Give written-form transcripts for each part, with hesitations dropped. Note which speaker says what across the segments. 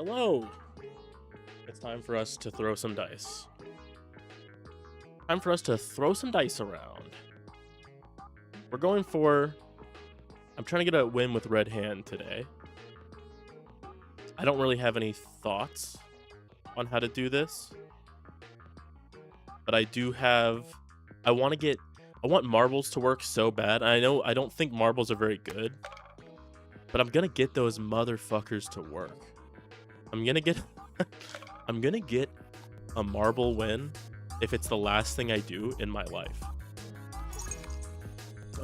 Speaker 1: Hello. It's time for us to throw some dice. Time for us to throw some dice around. We're going for... I'm trying to get a win with red hand today. I don't really have any thoughts on how to do this. But I do have... I want marbles to work so bad. I know I don't think marbles are very good. But I'm gonna get those motherfuckers to work. I'm gonna get a marble win if it's the last thing I do in my life.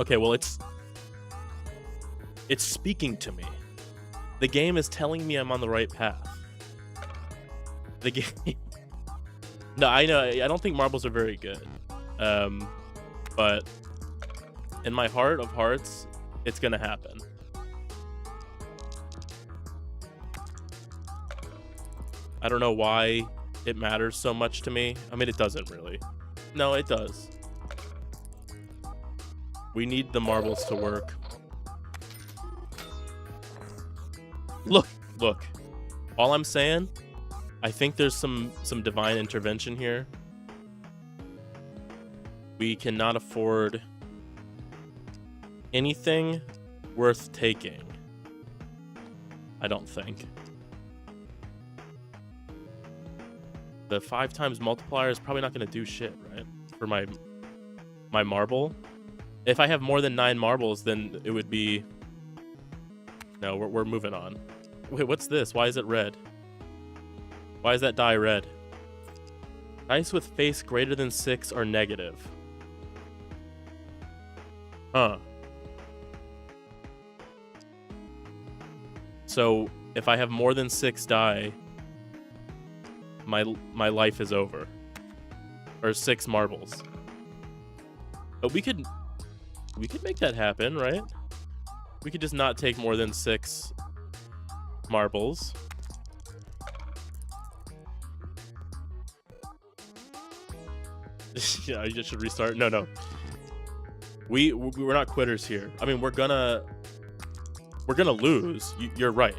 Speaker 1: Okay, well it's speaking to me. The game is telling me I'm on the right path. The game No, I know I don't think marbles are very good. But in my heart of hearts, it's gonna happen. I don't know why it matters so much to me. I mean, it doesn't really. No, it does. We need the marbles to work. Look. All I'm saying, I think there's some divine intervention here. We cannot afford anything worth taking. I don't think. The 5 times multiplier is probably not going to do shit, right? For my marble. If I have more than 9 marbles, then it would be... No, we're moving on. Wait, what's this? Why is it red? Why is that die red? Dice with face greater than 6 are negative. Huh. So, if I have more than 6 die... My life is over. Or 6 marbles. But we could make that happen, right? We could just not take more than 6 marbles. Yeah, you just should restart. No. We're not quitters here. I mean, we're gonna lose. You're right.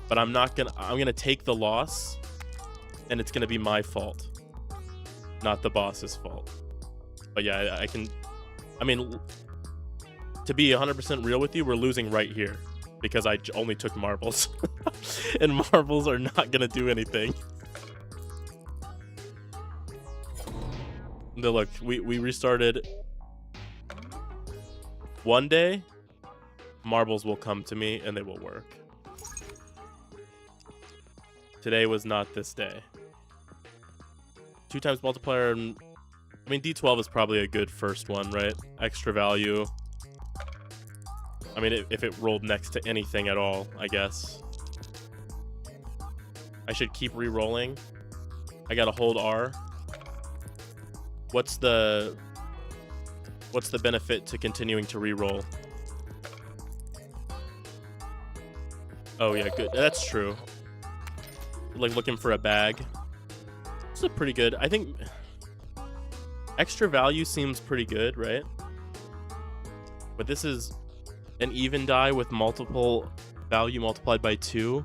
Speaker 1: But I'm gonna take the loss, and it's gonna be my fault, not the boss's fault. But yeah, I mean, to be 100% real with you, we're losing right here because I only took marbles, and marbles are not gonna do anything. No, look, we restarted. One day, marbles will come to me and they will work. Today was not this day. 2 times multiplier. I mean, D12 is probably a good first one, right? Extra value. I mean, if it rolled next to anything at all, I guess. I should keep re-rolling. I gotta hold R. What's the benefit to continuing to re-roll? Oh yeah, good. That's true. Like looking for a bag. This is pretty good. I think extra value seems pretty good, right? But this is an even die with multiple value multiplied by 2.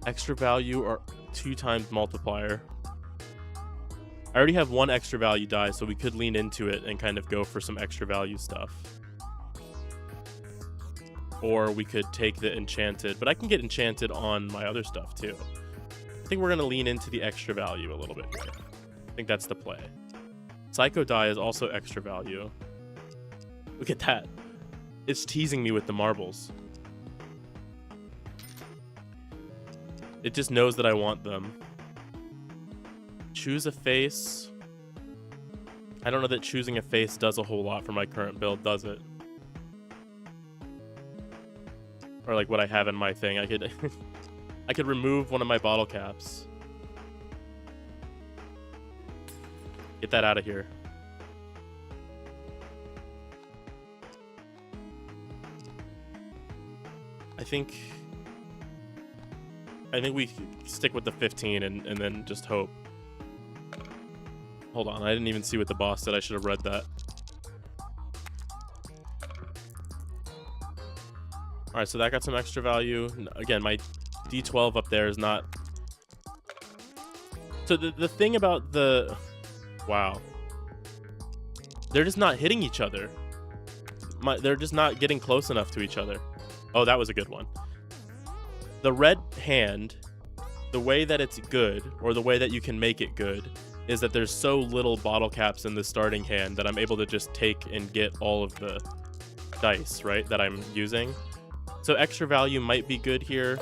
Speaker 1: Extra value or 2 times multiplier. I already have 1 extra value die, so we could lean into it and kind of go for some extra value stuff. Or we could take the enchanted, but I can get enchanted on my other stuff too. I think we're going to lean into the extra value a little bit here. I think that's the play. Psycho die is also extra value. Look at that. It's teasing me with the marbles. It just knows that I want them. Choose a face. I don't know that choosing a face does a whole lot for my current build, does it? Or like what I have in my thing. I could remove one of my bottle caps. Get that out of here. I think we stick with the 15 and then just hope. Hold on, I didn't even see what the boss said. I should have read that. right, so that got some extra value. Again, my D12 up there is not... So the thing about the... Wow. They're just not hitting each other. They're just not getting close enough to each other. Oh, that was a good one. The red hand, the way that it's good, or the way that you can make it good, is that there's so little bottle caps in the starting hand that I'm able to just take and get all of the dice, right, that I'm using. So extra value might be good here.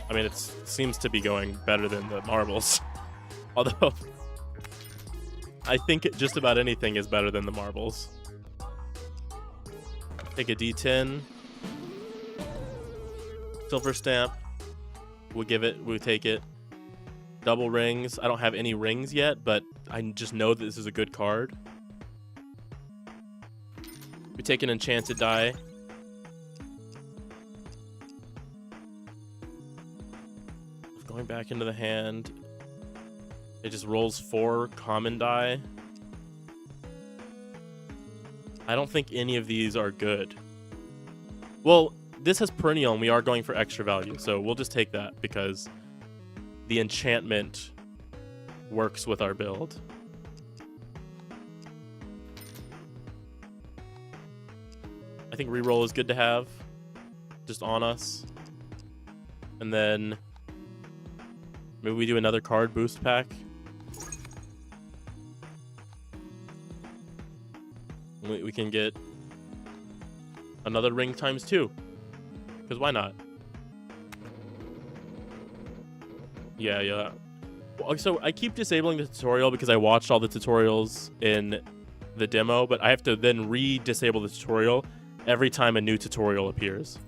Speaker 1: I mean, it seems to be going better than the marbles. Although, I think just about anything is better than the marbles. Take a D10. Silver stamp. We'll take it. Double rings. I don't have any rings yet, but I just know that this is a good card. We take an enchanted die. Going back into the hand. It just rolls 4 common die. I don't think any of these are good. Well, this has perennial and we are going for extra value, so we'll just take that because the enchantment works with our build. I think reroll is good to have just on us. And then maybe we do another card boost pack. We can get another ring times 2. Because why not? Yeah. So I keep disabling the tutorial because I watched all the tutorials in the demo, but I have to then re-disable the tutorial every time a new tutorial appears.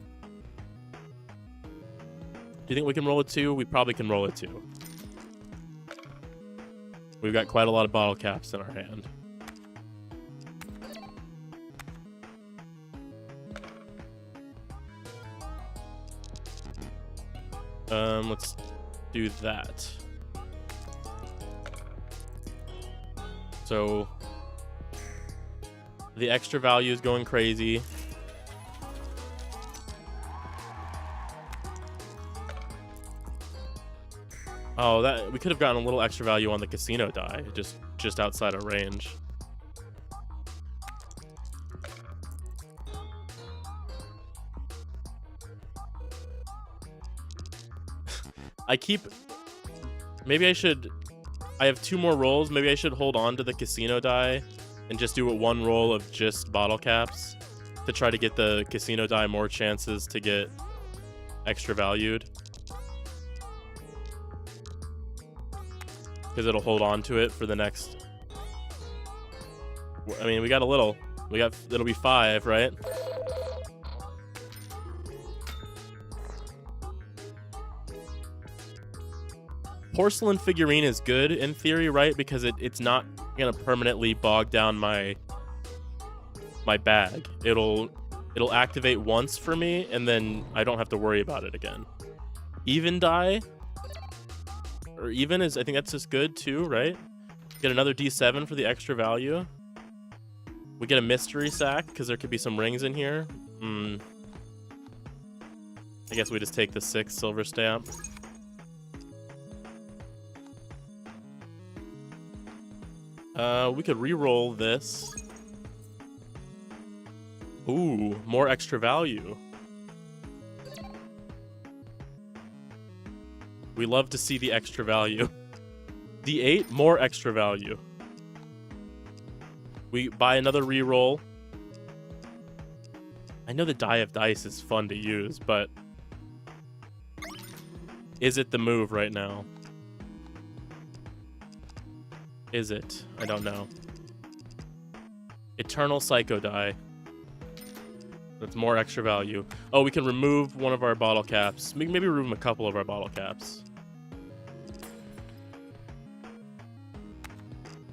Speaker 1: Do you think we can roll a 2? We probably can roll a 2. We've got quite a lot of bottle caps in our hand. Let's do that. So the extra value is going crazy. Oh, that we could have gotten a little extra value on the casino die, just outside of range. I have 2 more rolls. Maybe I should hold on to the casino die and just do 1 roll of just bottle caps to try to get the casino die more chances to get extra valued. Because it'll hold on to it for the next... I mean, we got a little. It'll be 5, right? Porcelain figurine is good in theory, right? Because it's not gonna permanently bog down my bag. It'll activate once for me, and then I don't have to worry about it again. Even die, or even is, I think that's just good too, right? Get another D7 for the extra value. We get a mystery sack because there could be some rings in here. I guess we just take the 6 silver stamp. We could re-roll this. Ooh, more extra value. We love to see the extra value. D8, more extra value. We buy another re-roll. I know the die of dice is fun to use, but is it the move right now? Is it? I don't know. Eternal Psycho die. That's more extra value. Oh, we can remove one of our bottle caps. Maybe remove a couple of our bottle caps.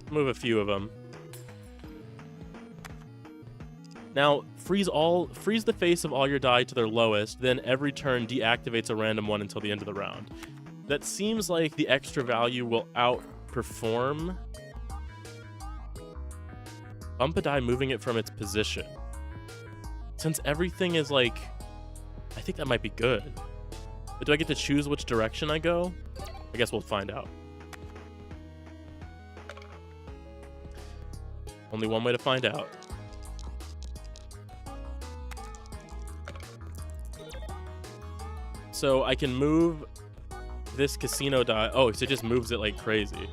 Speaker 1: Move a few of them. Now, freeze the face of all your die to their lowest, then every turn deactivates a random one until the end of the round. That seems like the extra value will outperform bump a die moving it from its position. Since everything is like I think that might be good. But do I get to choose which direction I go? I guess we'll find out. Only one way to find out. So I can move this casino die. Oh, so it just moves it like crazy.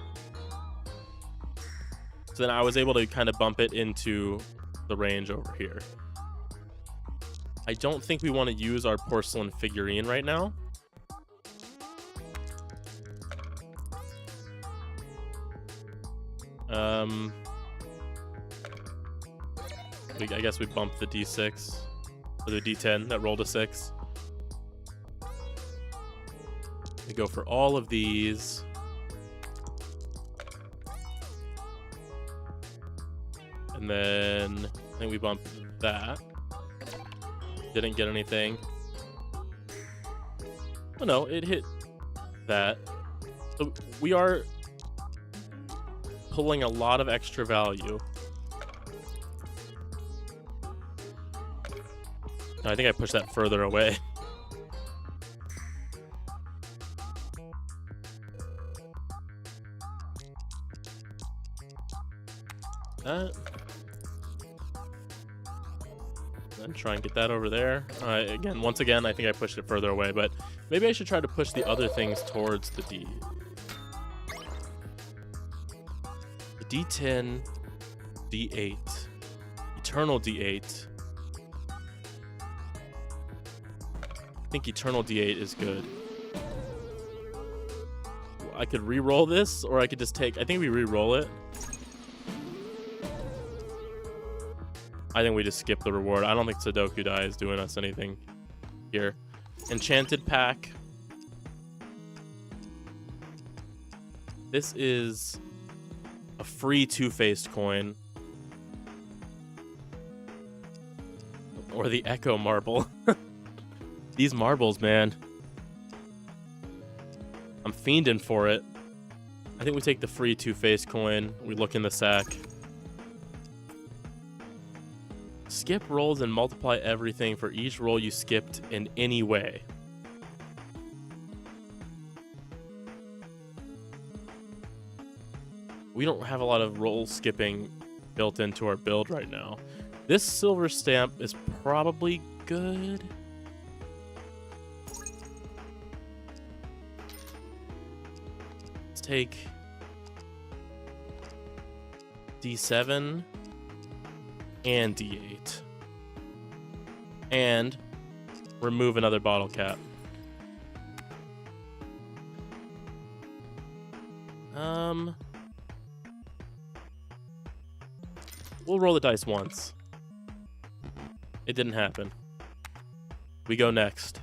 Speaker 1: So then I was able to kind of bump it into the range over here. I don't think we want to use our porcelain figurine right now. I guess we bumped the D6 or the D10 that rolled a 6. We go for all of these. And then I think we bumped that. Didn't get anything. Oh no, it hit that. So we are pulling a lot of extra value. No, I think I pushed that further away. Then try and get that over there. Once again, I think I pushed it further away, but maybe I should try to push the other things towards the D. The D10, D8, Eternal D8. I think Eternal D8 is good. I could re-roll this, or I could just take... I think we re-roll it. I think we just skip the reward. I don't think Sudoku Die is doing us anything here. Enchanted Pack. This is a free two-faced coin. Or the Echo Marble. These marbles, man. I'm fiending for it. I think we take the free two-faced coin. We look in the sack. Skip rolls and multiply everything for each roll you skipped in any way. We don't have a lot of roll skipping built into our build right now. This silver stamp is probably good. Let's take D7 and D8 and remove another bottle cap. We'll roll the dice once. It didn't happen. We go next.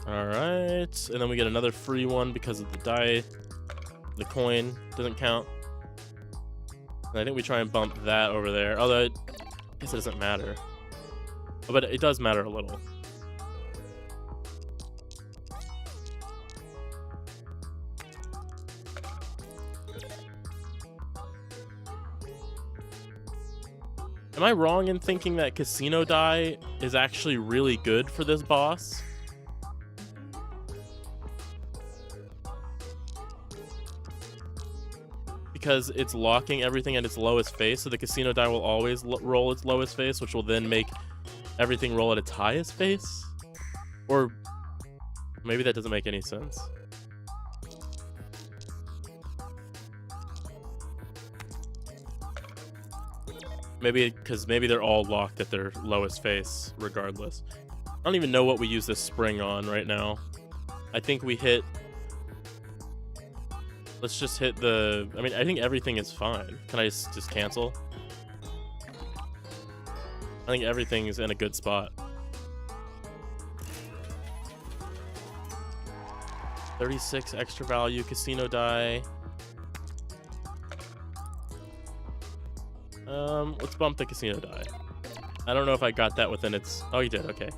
Speaker 1: Alright, and then we get another free one because of the die. The coin doesn't count. And I think we try and bump that over there. Although, I guess it doesn't matter. Oh, but it does matter a little. Am I wrong in thinking that Casino Die is actually really good for this boss? Because it's locking everything at its lowest face, so the Casino Die will always roll its lowest face, which will then make everything roll at its highest face? Or maybe that doesn't make any sense. Maybe because maybe they're all locked at their lowest face regardless. I don't even know what we use this spring on right now. I think we hit... Let's just hit the... I mean, I think everything is fine. Can I just cancel? I think everything is in a good spot. 36 extra value, Casino Die. Let's bump the Casino Die. I don't know if I got that within its... Oh, you did, okay.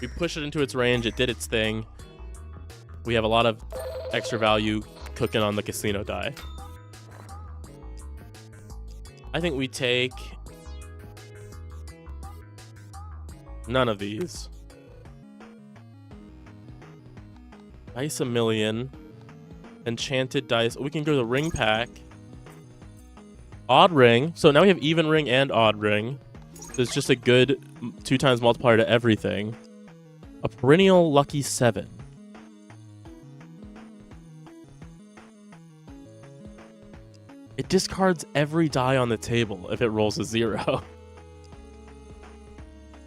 Speaker 1: We push it into its range, it did its thing. We have a lot of extra value cooking on the Casino Die. I think we take None of these. Dice a million. Enchanted dice. We can go to the ring pack. Odd ring. So now we have even ring and odd ring. So it's just a good 2 times multiplier to everything. A perennial lucky 7. It discards every die on the table if it rolls a 0.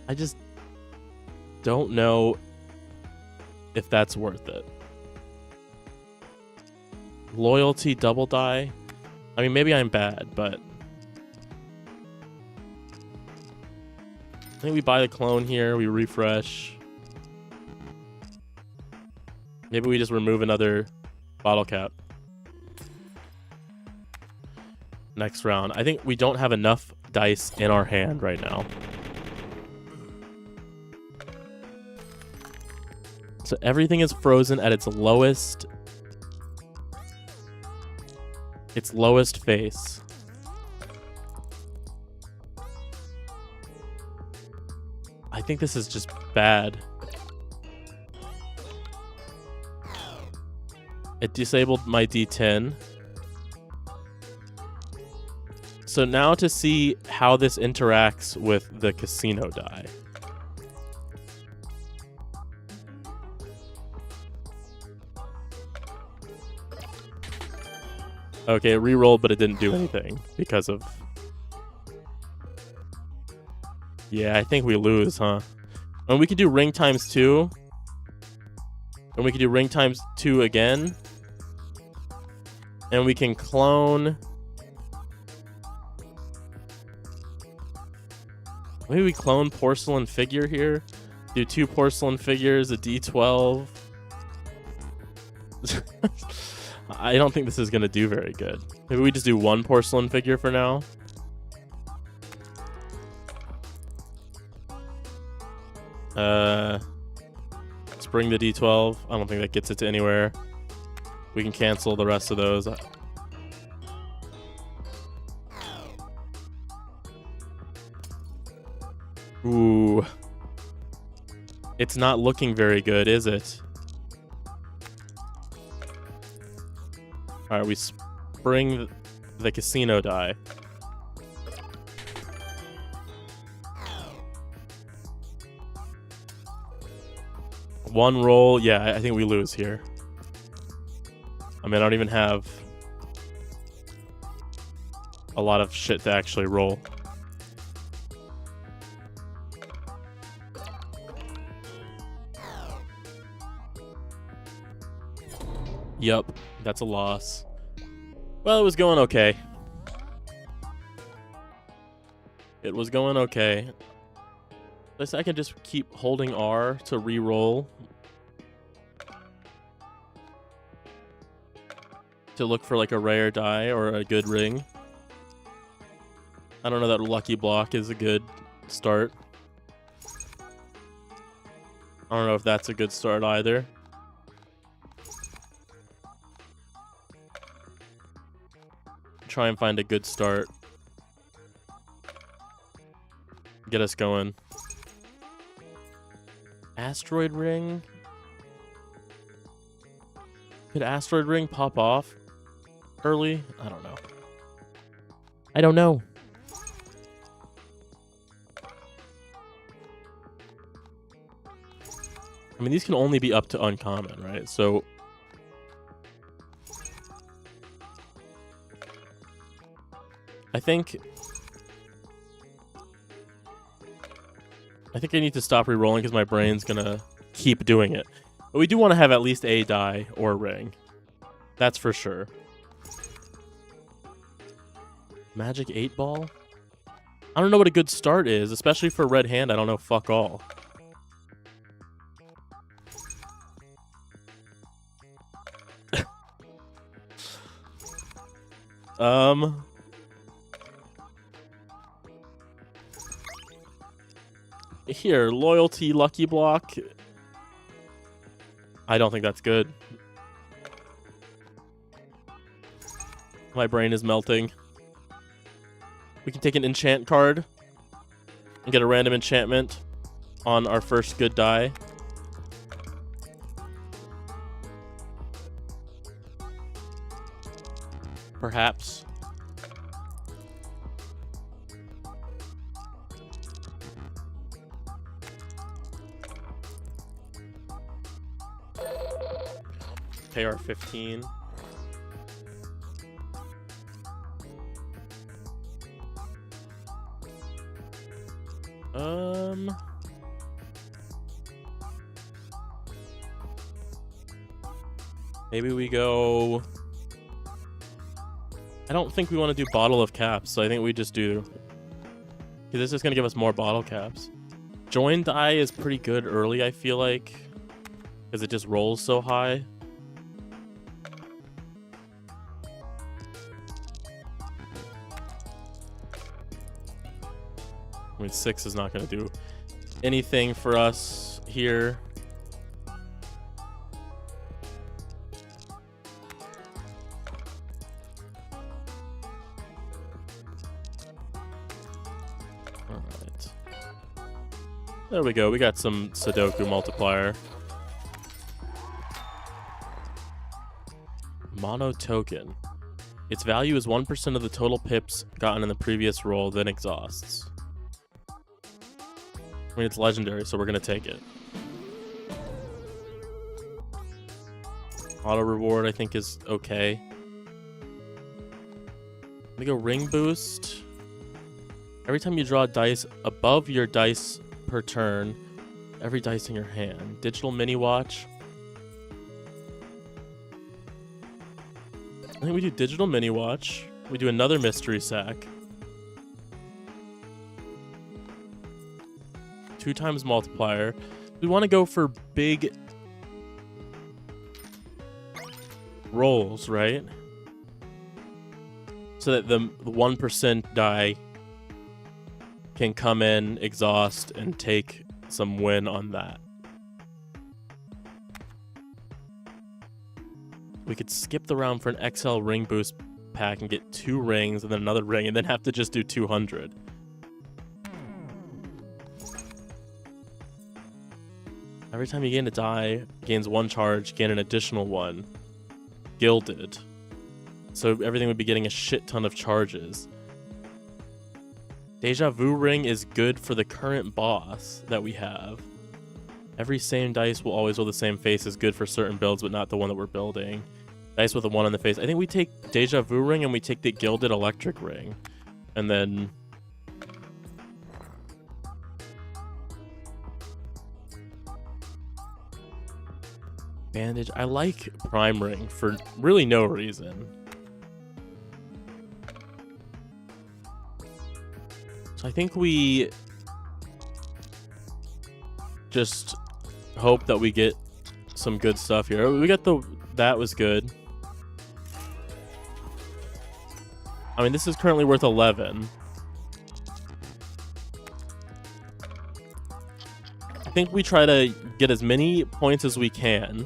Speaker 1: I just don't know if that's worth it. Loyalty double die. I mean, maybe I'm bad, but I think we buy the clone here. We refresh. Maybe we just remove another bottle cap. Next round. I think we don't have enough dice in our hand right now. So everything is frozen at its lowest. Its lowest face. I think this is just bad. It disabled my D10. So now to see how this interacts with the casino die. Okay, it re-rolled, but it didn't do anything because of... Yeah, I think we lose, huh? And we could do ring times 2. And we could do ring times 2 again. And we can clone... Maybe we clone porcelain figure here. Do 2 porcelain figures, a D12. I don't think this is going to do very good. Maybe we just do 1 porcelain figure for now. Let's bring the D12. I don't think that gets it to anywhere. We can cancel the rest of those. Ooh. It's not looking very good, is it? Alright, we spring the casino die. One roll. Yeah, I think we lose here. I mean, I don't even have a lot of shit to actually roll. Yup, that's a loss. Well, it was going okay. It was going okay. At least I can just keep holding R to re-roll. To look for like a rare die or a good ring. I don't know that lucky block is a good start. I don't know if that's a good start either. Try and find a good start. Get us going. Asteroid ring? Could asteroid ring pop off early? I don't know. I don't know. I mean, these can only be up to uncommon, right? So I think I need to stop re-rolling because my brain's gonna keep doing it. But we do want to have at least a die or ring. That's for sure. Magic 8 ball? I don't know what a good start is, especially for red hand. I don't know fuck all. Here, loyalty lucky block. I don't think that's good. My brain is melting. We can take an enchant card and get a random enchantment. on our first good die. Perhaps. KR 15. Maybe we go... I don't think we want to do bottle of caps, so I think we just do... Okay, this is going to give us more bottle caps. Join die is pretty good early, I feel like, because it just rolls so high. I mean, 6 is not going to do anything for us here. All right. There we go. We got some Sudoku multiplier. Mono token. Its value is 1% of the total pips gotten in the previous roll, then exhausts. I mean, it's legendary, so we're going to take it. Auto reward, I think, is okay. Let me go ring boost. Every time you draw dice above your dice per turn, every dice in your hand. Digital mini watch. I think we do digital mini watch. We do another mystery sack. 2 times multiplier. We want to go for big rolls, right? So that the 1% die can come in, exhaust, and take some win on that. We could skip the round for an XL ring boost pack and get 2 rings and then another ring and then have to just do 200. Every time you gain a die, gains 1 charge, gain an additional 1. Gilded. So everything would be getting a shit ton of charges. Deja Vu ring is good for the current boss that we have. Every same dice will always roll the same face is good for certain builds, but not the one that we're building. Dice with a 1 on the face. I think we take Deja Vu ring and we take the Gilded Electric ring. And then... Bandage. I like Prime Ring for really no reason. So I think we just hope that we get some good stuff here. We got the... That was good. I mean, this is currently worth 11. I think we try to get as many points as we can.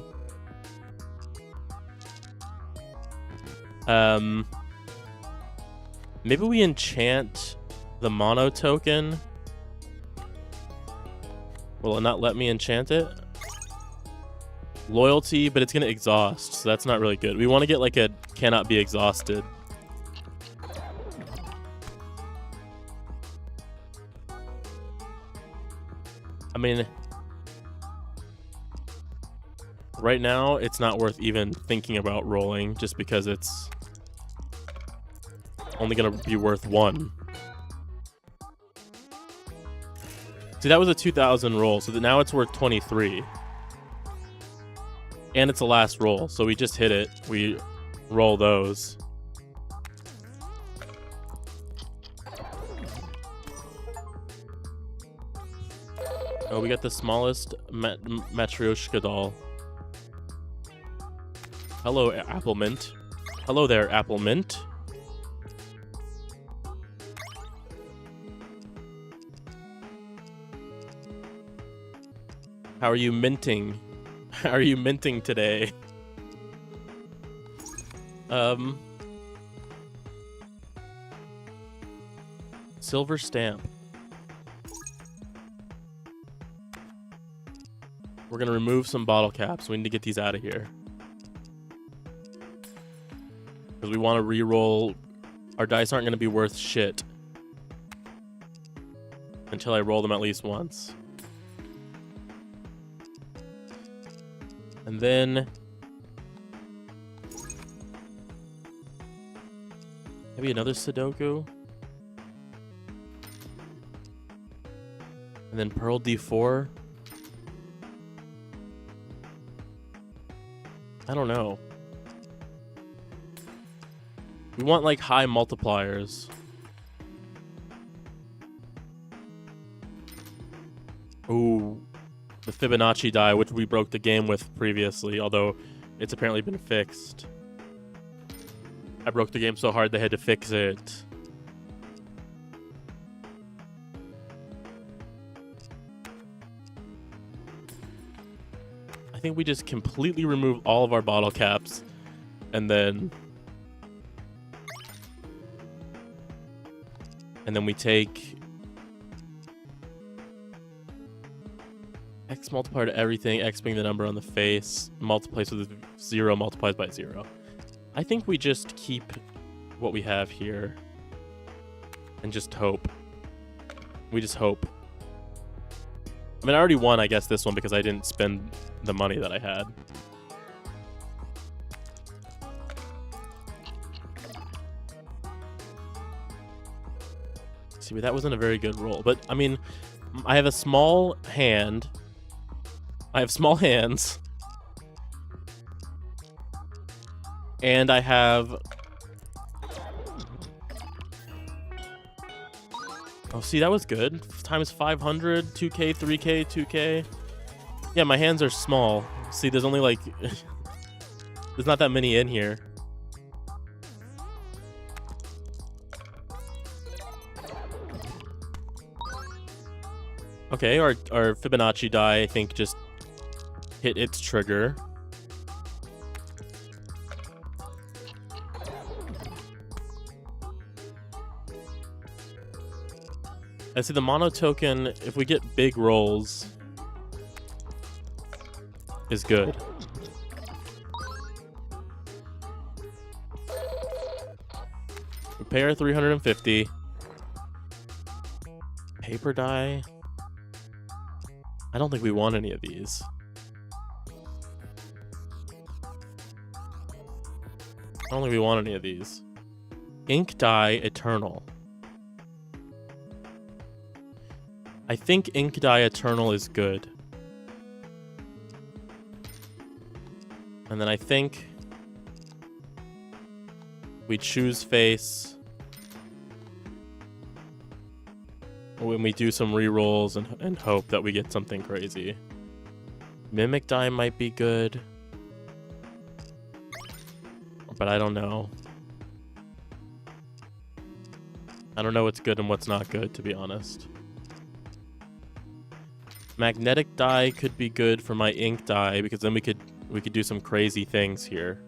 Speaker 1: Maybe we enchant the mono token. Will it not let me enchant it? Loyalty, but it's going to exhaust, so that's not really good. We want to get like a cannot be exhausted. I mean, right now it's not worth even thinking about rolling just because it's only going to be worth 1. See, that was a 2,000 roll, so that now it's worth 23. And it's a last roll, so we just hit it. We roll those. Oh, we got the smallest Matryoshka doll. Hello, Apple Mint. Hello there, Apple Mint. How are you minting? How are you minting today? Silver stamp. We're going to remove some bottle caps. We need to get these out of here. Because we want to re-roll. Our dice aren't going to be worth shit until I roll them at least once. And then maybe another Sudoku. And then Pearl D4. I don't know. We want like high multipliers. Ooh, the Fibonacci die, which we broke the game with previously, although it's apparently been fixed. I broke the game so hard they had to fix it. I think we just completely remove all of our bottle caps and then we take X multiplier to everything, X being the number on the face, multiplies with 0, multiplies by 0. I think we just keep what we have here and just hope. We just hope. I mean, I already won, I guess, this one because I didn't spend the money that I had. See, but that wasn't a very good roll. But, I mean, I have a small hand. I have small hands. And I have... Oh, see, that was good. Times 500, 2K, 3K, 2K. Yeah, my hands are small. See, there's only like... there's not that many in here. Okay, our Fibonacci die, I think, just hit its trigger. I see the mono token, if we get big rolls, is good. Repair 350. Paper die. I don't think we want any of these. I don't think we want any of these. Ink die Eternal. I think Ink die Eternal is good. And then I think we choose face when we do some rerolls and hope that we get something crazy. Mimic die might be good, but I don't know. I don't know what's good and what's not good, to be honest. Magnetic die could be good for my ink die because then we could do some crazy things here.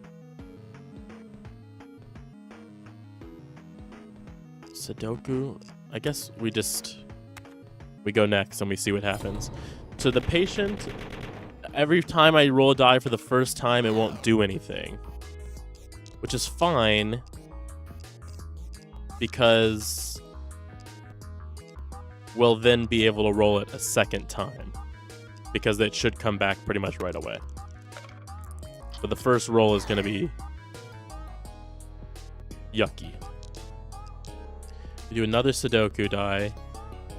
Speaker 1: Sudoku, I guess we go next and we see what happens. So the patient, every time I roll a die for the first time, it won't do anything, which is fine because we'll then be able to roll it a second time because it should come back pretty much right away. But the first roll is going to be yucky. We do another Sudoku die.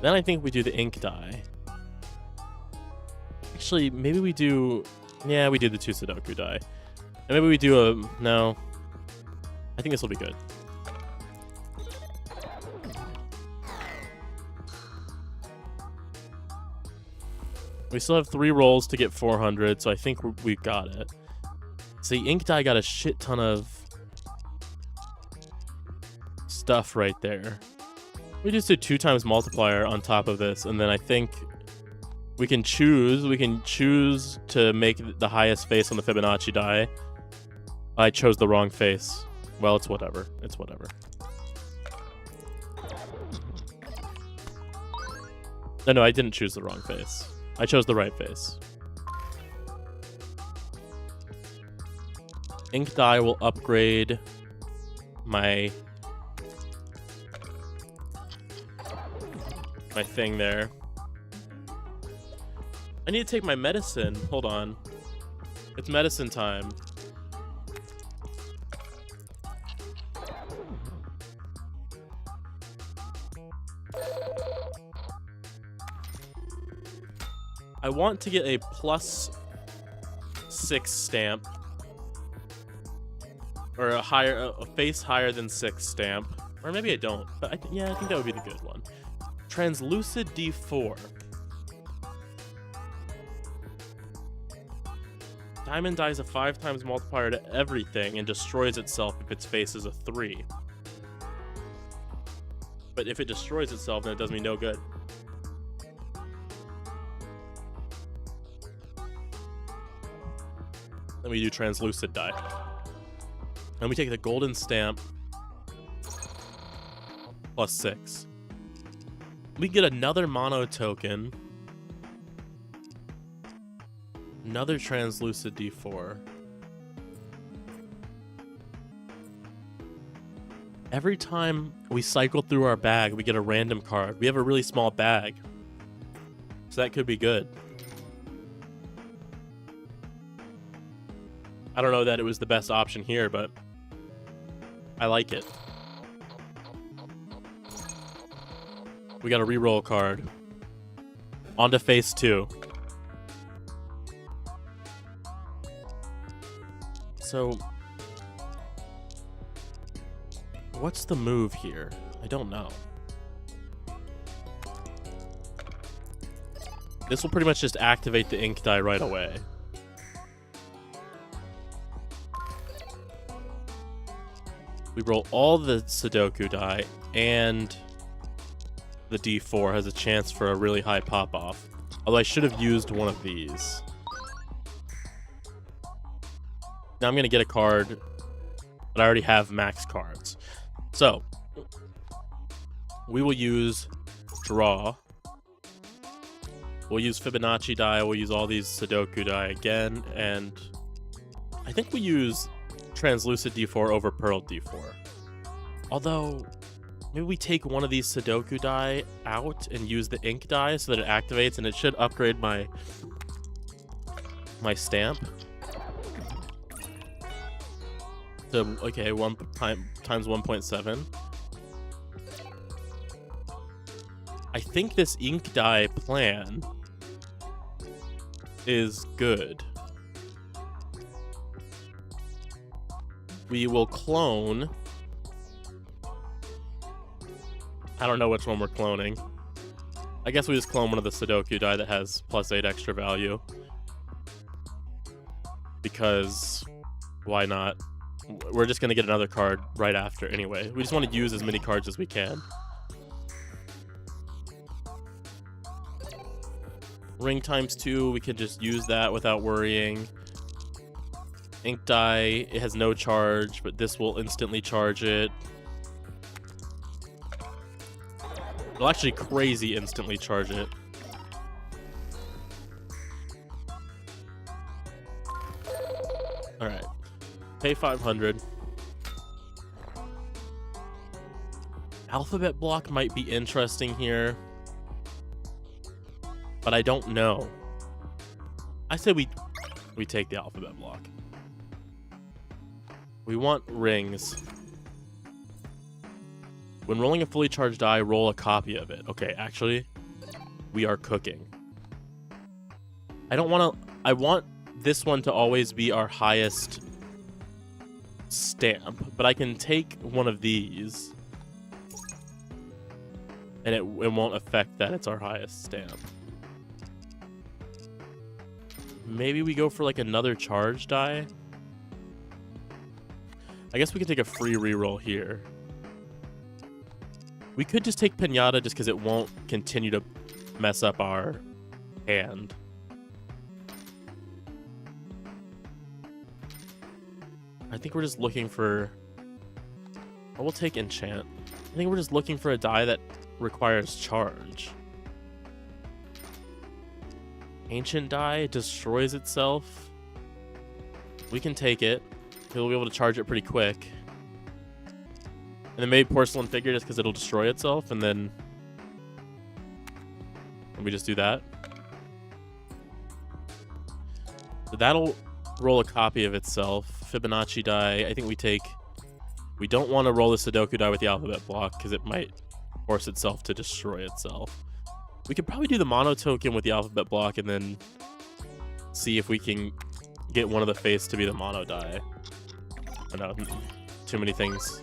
Speaker 1: Then I think we do the ink die. Actually, maybe we do... Yeah, we do the 2 Sudoku die. And maybe we do a... No. I think this will be good. We still have 3 rolls to get 400, so I think we got it. See, ink die got a shit ton of stuff right there. We just did 2 times multiplier on top of this, and then I think we can choose to make the highest face on the Fibonacci die. I chose the wrong face. Well, it's whatever. It's whatever. No, I didn't choose the wrong face. I chose the right face. Ink dye will upgrade my thing there. I need to take my medicine. Hold on. It's medicine time. I want to get a +6 stamp. Or a face higher than 6 stamp. Or maybe I don't. But yeah, I think that would be the good one. Translucid D4. Diamond dies a 5 times multiplier to everything and destroys itself if its face is a 3. But if it destroys itself, then it does me no good. Then we do translucid dye. And we take the golden stamp +6. We get another mono token. Another translucid D4. Every time we cycle through our bag, we get a random card. We have a really small bag, so that could be good. I don't know that it was the best option here, but I like it. We got a reroll card. On to phase 2. So, what's the move here? I don't know. This will pretty much just activate the ink dye right away. We roll all the Sudoku die, and the D4 has a chance for a really high pop-off. Although I should have used one of these. Now I'm going to get a card, but I already have max cards. So, we will use draw. We'll use Fibonacci die, we'll use all these Sudoku die again, and I think we use translucid D4 over pearl D4. Although, maybe we take one of these Sudoku die out and use the ink die so that it activates, and it should upgrade my stamp. So, okay, 1 times 1.7. I think this ink dye plan is good. We will clone. I don't know which one we're cloning. I guess we just clone one of the Sudoku die that has +8 extra value. Because why not? We're just going to get another card right after anyway. We just want to use as many cards as we can. Ring times 2, we can just use that without worrying. Ink dye, it has no charge, but this will instantly charge it. It'll actually crazy instantly charge it. Alright. Pay 500. Alphabet block might be interesting here, but I don't know. I say we take the alphabet block. We want rings. When rolling a fully charged die, roll a copy of it. Okay, actually, we are cooking. I want this one to always be our highest stamp, but I can take one of these and it won't affect that it's our highest stamp. Maybe we go for like another charge die. I guess we can take a free reroll here. We could just take Pinata just because it won't continue to mess up our hand. I think we're just looking for... Oh, we'll take Enchant. I think we're just looking for a die that requires charge. Ancient die destroys itself. We can take it. we'll be able to charge it pretty quick. And then maybe porcelain figure just because it'll destroy itself, and then we just do that. So that'll roll a copy of itself. Fibonacci die. I think we don't want to roll the Sudoku die with the alphabet block because it might force itself to destroy itself. We could probably do the mono token with the alphabet block and then see if we can get one of the face to be the mono die. I know, too many things.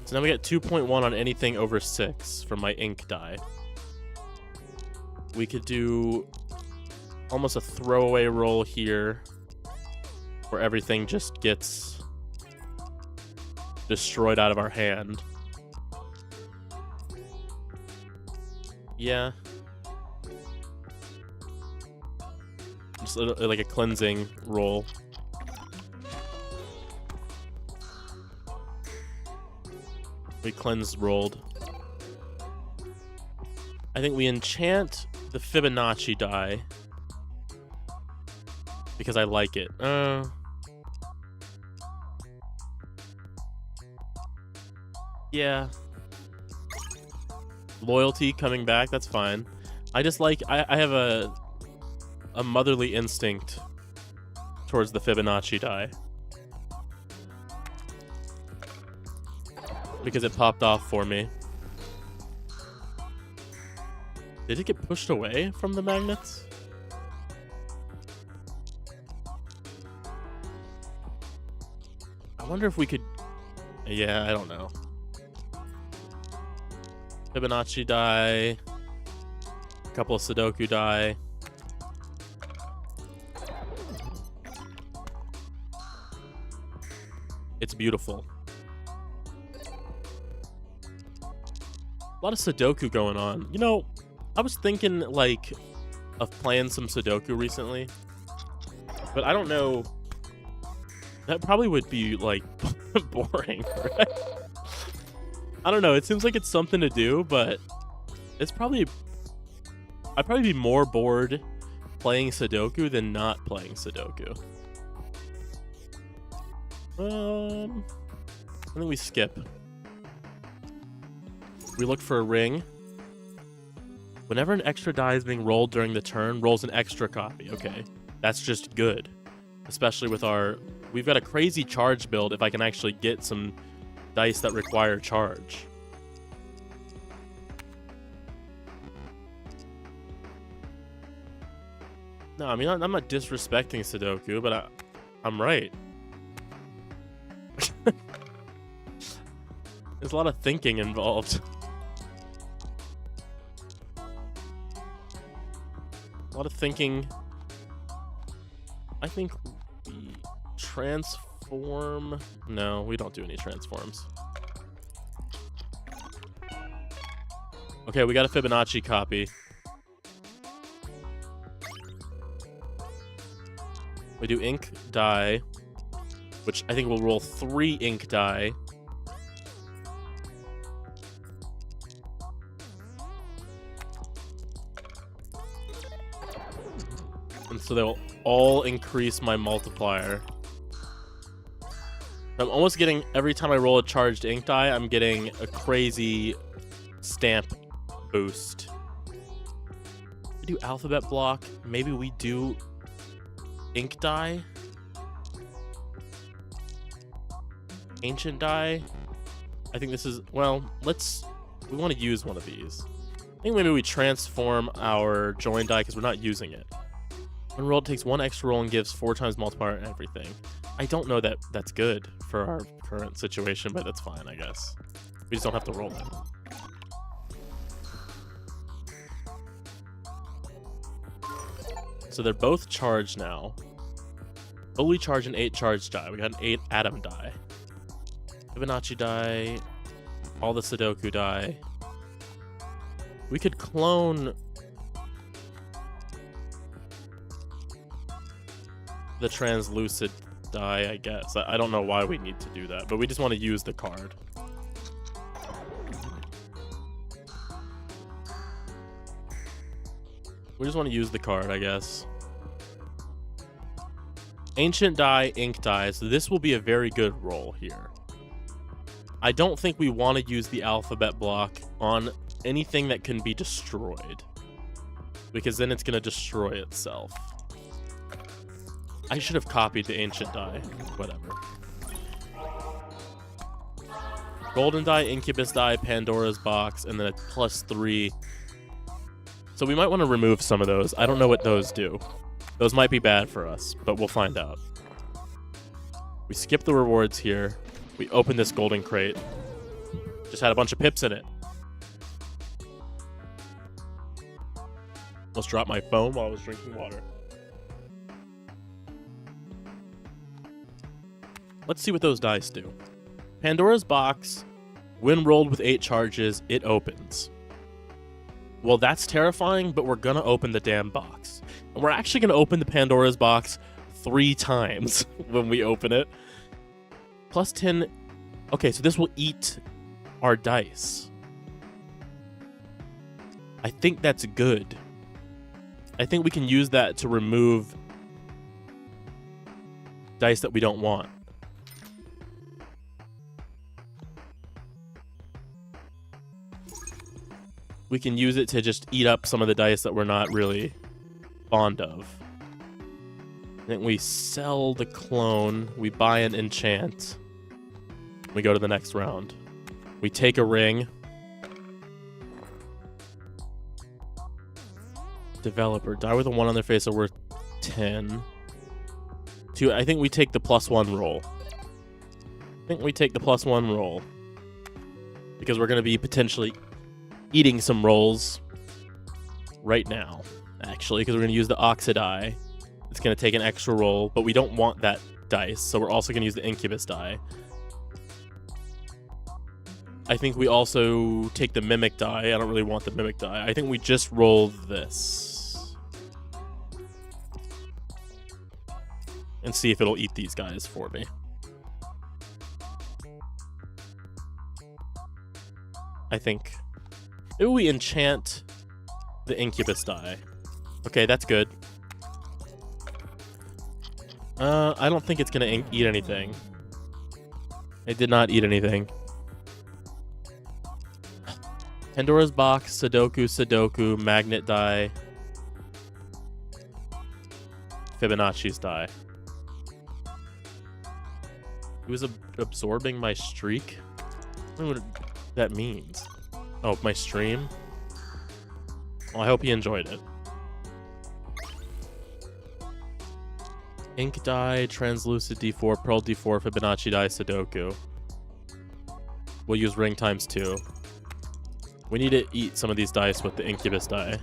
Speaker 1: So now we get 2.1 on anything over 6 from my ink die. We could do almost a throwaway roll here where everything just gets destroyed out of our hand. Yeah. Just like a cleansing roll. We cleanse rolled. I think we enchant the Fibonacci die because I like it. Yeah. Loyalty coming back, that's fine. I just like, I have a motherly instinct towards the Fibonacci die. Because it popped off for me. Did it get pushed away from the magnets? I wonder if we could... Yeah, I don't know. Fibonacci die. A couple of Sudoku die. It's beautiful. A lot of Sudoku going on. You know, I was thinking, like, of playing some Sudoku recently. But I don't know. That probably would be, like, boring, right? I don't know. It seems like it's something to do, but it's probably... I'd probably be more bored playing Sudoku than not playing Sudoku. I think we skip. We look for a ring. Whenever an extra die is being rolled during the turn, rolls an extra copy. Okay, that's just good. Especially with our... We've got a crazy charge build if I can actually get some dice that require charge. No, I mean, I'm not disrespecting Sudoku, but I'm right. There's a lot of thinking involved. A lot of thinking. I think we transform... No, we don't do any transforms. Okay, we got a Fibonacci copy. We do ink die, which I think will roll 3 ink die. And so they'll all increase my multiplier. I'm almost getting, every time I roll a charged ink die, I'm getting a crazy stamp boost. We do alphabet block. Maybe we do ink die. Ancient die. I think this is, well, we want to use one of these. I think maybe we transform our join die because we're not using it. When rolled, takes 1 extra roll and gives 4 times multiplier and everything. I don't know that that's good for our current situation, but that's fine, I guess. We just don't have to roll it. So they're both charged now. Fully charge an 8 charge die. We got an 8 atom die. Fibonacci die. All the Sudoku die. We could clone the translucid die, I guess. I don't know why we need to do that, but we just want to use the card. We just want to use the card, I guess. Ancient die, ink die, so this will be a very good roll here. I don't think we want to use the alphabet block on anything that can be destroyed, because then it's going to destroy itself. I should have copied the ancient die. Whatever. Golden die, incubus die, Pandora's box, and then a +3. So we might want to remove some of those. I don't know what those do. Those might be bad for us, but we'll find out. We skip the rewards here. We open this golden crate. Just had a bunch of pips in it. Almost dropped my phone while I was drinking water. Let's see what those dice do. Pandora's box, when rolled with 8 charges, it opens. Well, that's terrifying, but we're gonna open the damn box. And we're actually gonna open the Pandora's box 3 times when we open it. +10. Okay, so this will eat our dice. I think that's good. I think we can use that to remove dice that we don't want. We can use it to just eat up some of the dice that we're not really fond of. Then we sell the clone. We buy an enchant. We go to the next round. We take a ring. Developer. Die with a 1 on their face are worth 10. 2. I think we take the +1 roll. Because we're going to be potentially eating some rolls right now, actually, because we're going to use the Oxidai. It's going to take an extra roll, but we don't want that dice, so we're also going to use the Incubus die. I think we also take the Mimic die. I don't really want the Mimic die. I think we just roll this. And see if it'll eat these guys for me. I think. Maybe we enchant the Incubus die. Okay, that's good. I don't think it's gonna eat anything. It did not eat anything. Pandora's box, Sudoku, Magnet die, Fibonacci's die. He was absorbing my streak? I don't know what that means. Oh, my stream? Well, I hope you enjoyed it. Ink die, Translucid D4, Pearl D4, Fibonacci die, Sudoku. We'll use ring ×2. We need to eat some of these dice with the Incubus die.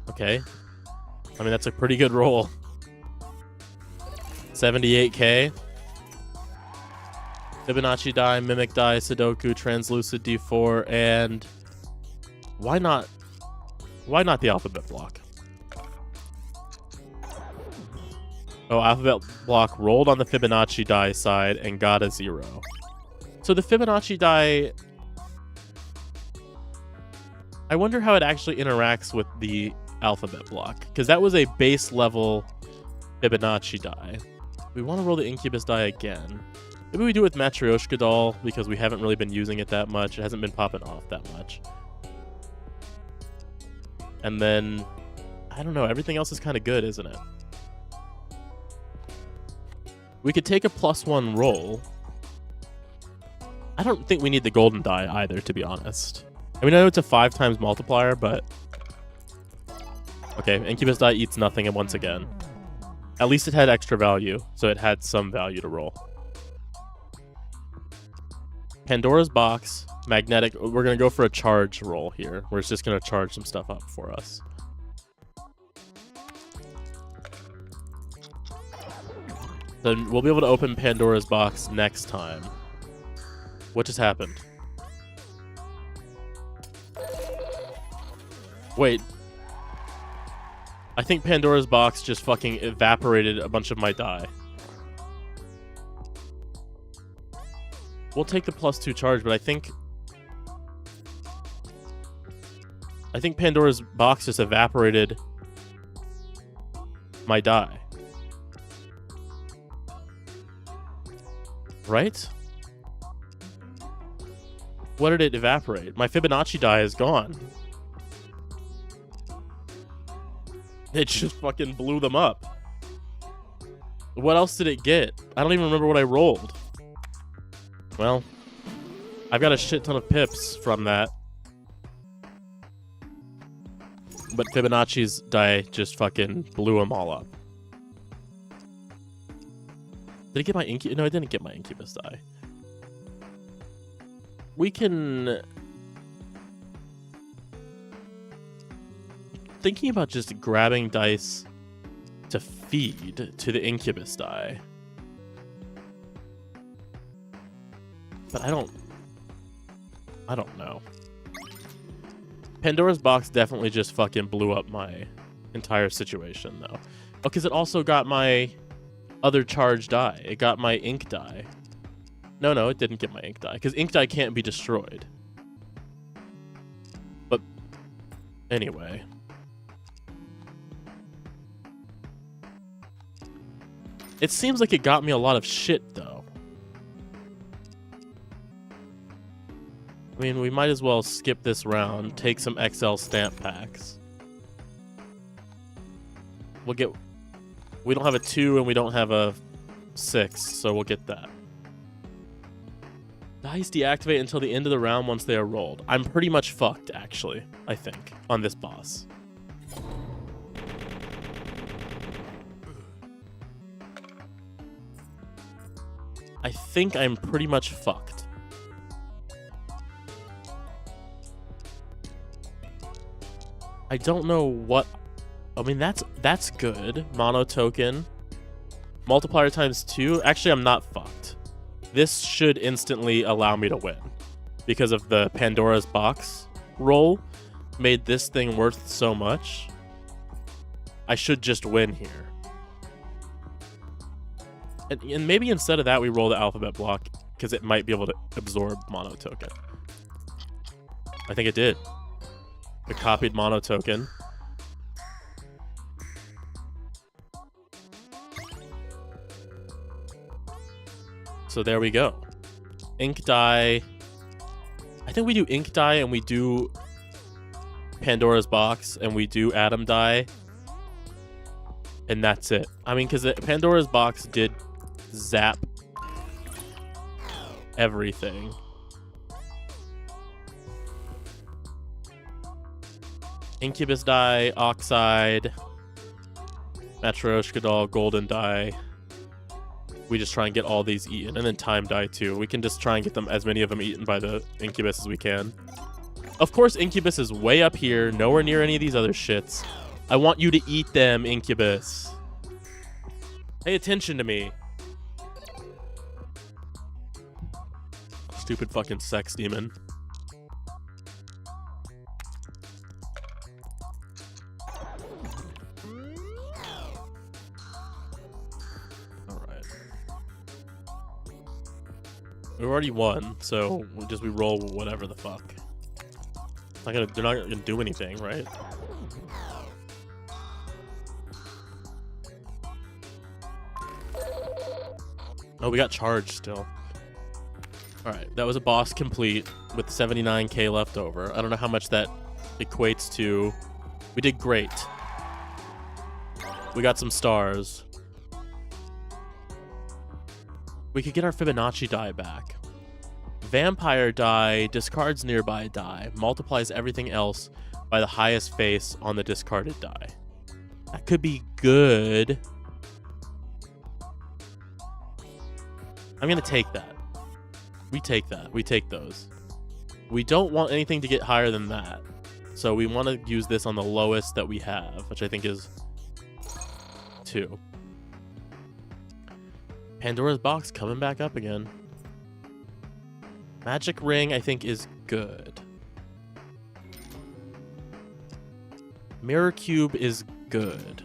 Speaker 1: Okay. I mean, that's a pretty good roll. 78k. Fibonacci die, Mimic die, Sudoku, Translucid D4, and why not the alphabet block? Oh, alphabet block rolled on the Fibonacci die side and got a 0. So the Fibonacci die, I wonder how it actually interacts with the alphabet block, because that was a base level Fibonacci die. We want to roll the Incubus die again. Maybe we do it with Matryoshka doll, because we haven't really been using it that much. It hasn't been popping off that much. And then, I don't know, everything else is kind of good, isn't it? We could take a +1 roll. I don't think we need the golden die either, to be honest. I mean, I know it's a 5 times multiplier, but... Okay, Incubus die eats nothing once again. At least it had extra value, so it had some value to roll. Pandora's box, magnetic. We're going to go for a charge roll here, where it's just going to charge some stuff up for us. Then we'll be able to open Pandora's box next time. What just happened? Wait. I think Pandora's box just fucking evaporated a bunch of my die. We'll take the +2 charge, but I think Pandora's box just evaporated my die. Right? What did it evaporate? My Fibonacci die is gone. It just fucking blew them up. What else did it get? I don't even remember what I rolled. Well, I've got a shit ton of pips from that. But Fibonacci's die just fucking blew them all up. Did it get my Incubus? No, it didn't get my Incubus die. We can... Thinking about just grabbing dice to feed to the Incubus die. But I don't know. Pandora's box definitely just fucking blew up my entire situation, though. Oh, because it also got my other charge die. It got my ink die. No, it didn't get my ink die, because ink die can't be destroyed. But anyway. It seems like it got me a lot of shit, though. I mean, we might as well skip this round, take some XL stamp packs. We don't have a 2 and we don't have a 6, so we'll get that. Dice deactivate until the end of the round once they are rolled. I'm pretty much fucked, actually, I think, on this boss. I think I'm pretty much fucked. I don't know what... I mean, that's good. Mono token. Multiplier times 2. Actually, I'm not fucked. This should instantly allow me to win. Because of the Pandora's box roll. Made this thing worth so much. I should just win here. And maybe instead of that, we roll the alphabet block. Because it might be able to absorb mono token. I think it did. It copied mono token. So there we go. Ink die. I think we do ink die and we do Pandora's box and we do Atom die. And that's it. I mean, because Pandora's box did zap everything. Incubus die, Oxide, Matryoshka doll, Golden die. We just try and get all these eaten, and then Time die too. We can just try and get them as many of them eaten by the Incubus as we can. Of course, Incubus is way up here, nowhere near any of these other shits. I want you to eat them, Incubus. Pay attention to me. Stupid fucking sex demon. We already won, so we roll whatever the fuck. They're not gonna do anything, right? Oh, we got charged still. Alright, that was a boss complete with 79k left over. I don't know how much that equates to. We did great. We got some stars. We could get our Fibonacci die back. Vampire die discards nearby die, multiplies everything else by the highest face on the discarded die. That could be good. I'm gonna take that. We take that. We take those. We don't want anything to get higher than that. So we want to use this on the lowest that we have, which I think is 2. Pandora's box coming back up again. Magic ring, I think, is good. Mirror cube is good.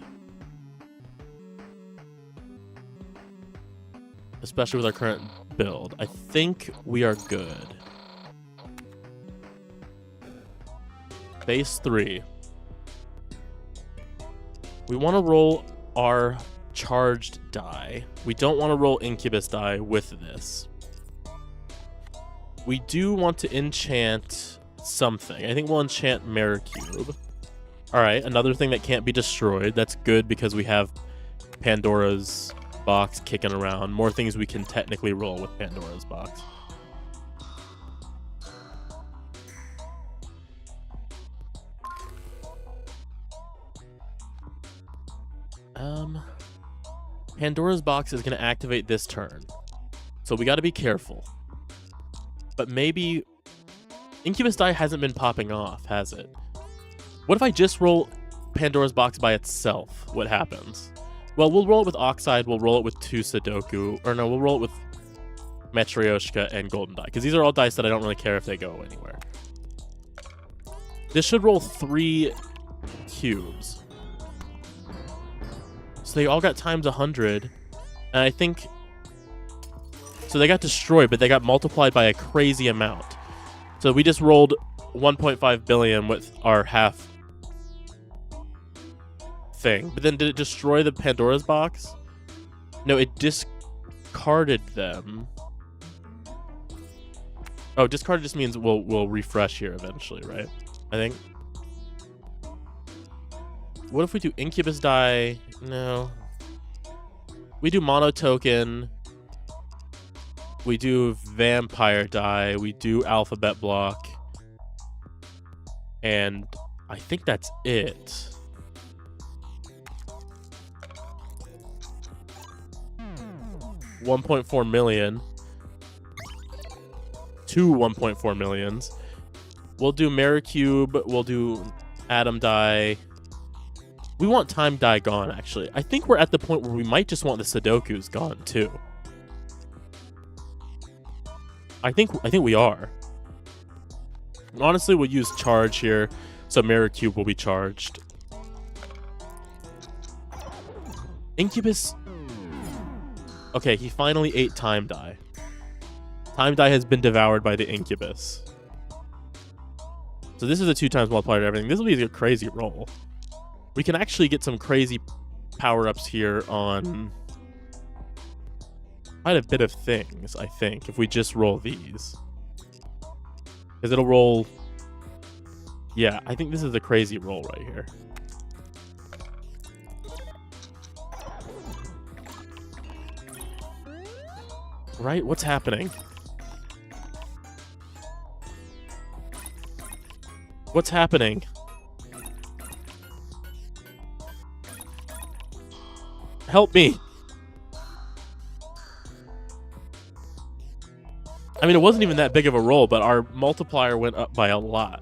Speaker 1: Especially with our current build. I think we are good. Base 3. We want to roll our charged die. We don't want to roll Incubus die with this. We do want to enchant something. I think we'll enchant Maricube. Alright, another thing that can't be destroyed. That's good because we have Pandora's box kicking around. More things we can technically roll with Pandora's box. Pandora's box is going to activate this turn. So we got to be careful. But maybe Incubus die hasn't been popping off, has it? What if I just roll Pandora's box by itself? What happens? Well, we'll roll it with Oxide, we'll roll it with 2 Sudoku, or no, we'll roll it with Matryoshka and Golden Die, because these are all dice that I don't really care if they go anywhere. This should roll 3 cubes. So they all got times 100, and I think... So they got destroyed, but they got multiplied by a crazy amount. So we just rolled 1.5 billion with our half thing. But then did it destroy the Pandora's box? No, it discarded them. Oh, discarded just means we'll refresh here eventually, right? I think. What if we do Incubus die? No. We do Mono Token. We do Vampire die. We do Alphabet Block. And I think that's it. $1.4 million. 2 1.4 millions. We'll do Maricube. We'll do Atom die. We want Time die gone, actually. I think we're at the point where we might just want the Sudokus gone, too. I think we are. Honestly, we'll use charge here, so Maricube will be charged. Incubus... Okay, he finally ate Time die. Time die has been devoured by the Incubus. So this is a 2 times multiplier to everything. This will be a crazy roll. We can actually get some crazy power-ups here on quite a bit of things, I think, if we just roll these. Because it'll roll... Yeah, I think this is a crazy roll right here. Right? What's happening? What's happening? Help me! I mean, it wasn't even that big of a roll, but our multiplier went up by a lot.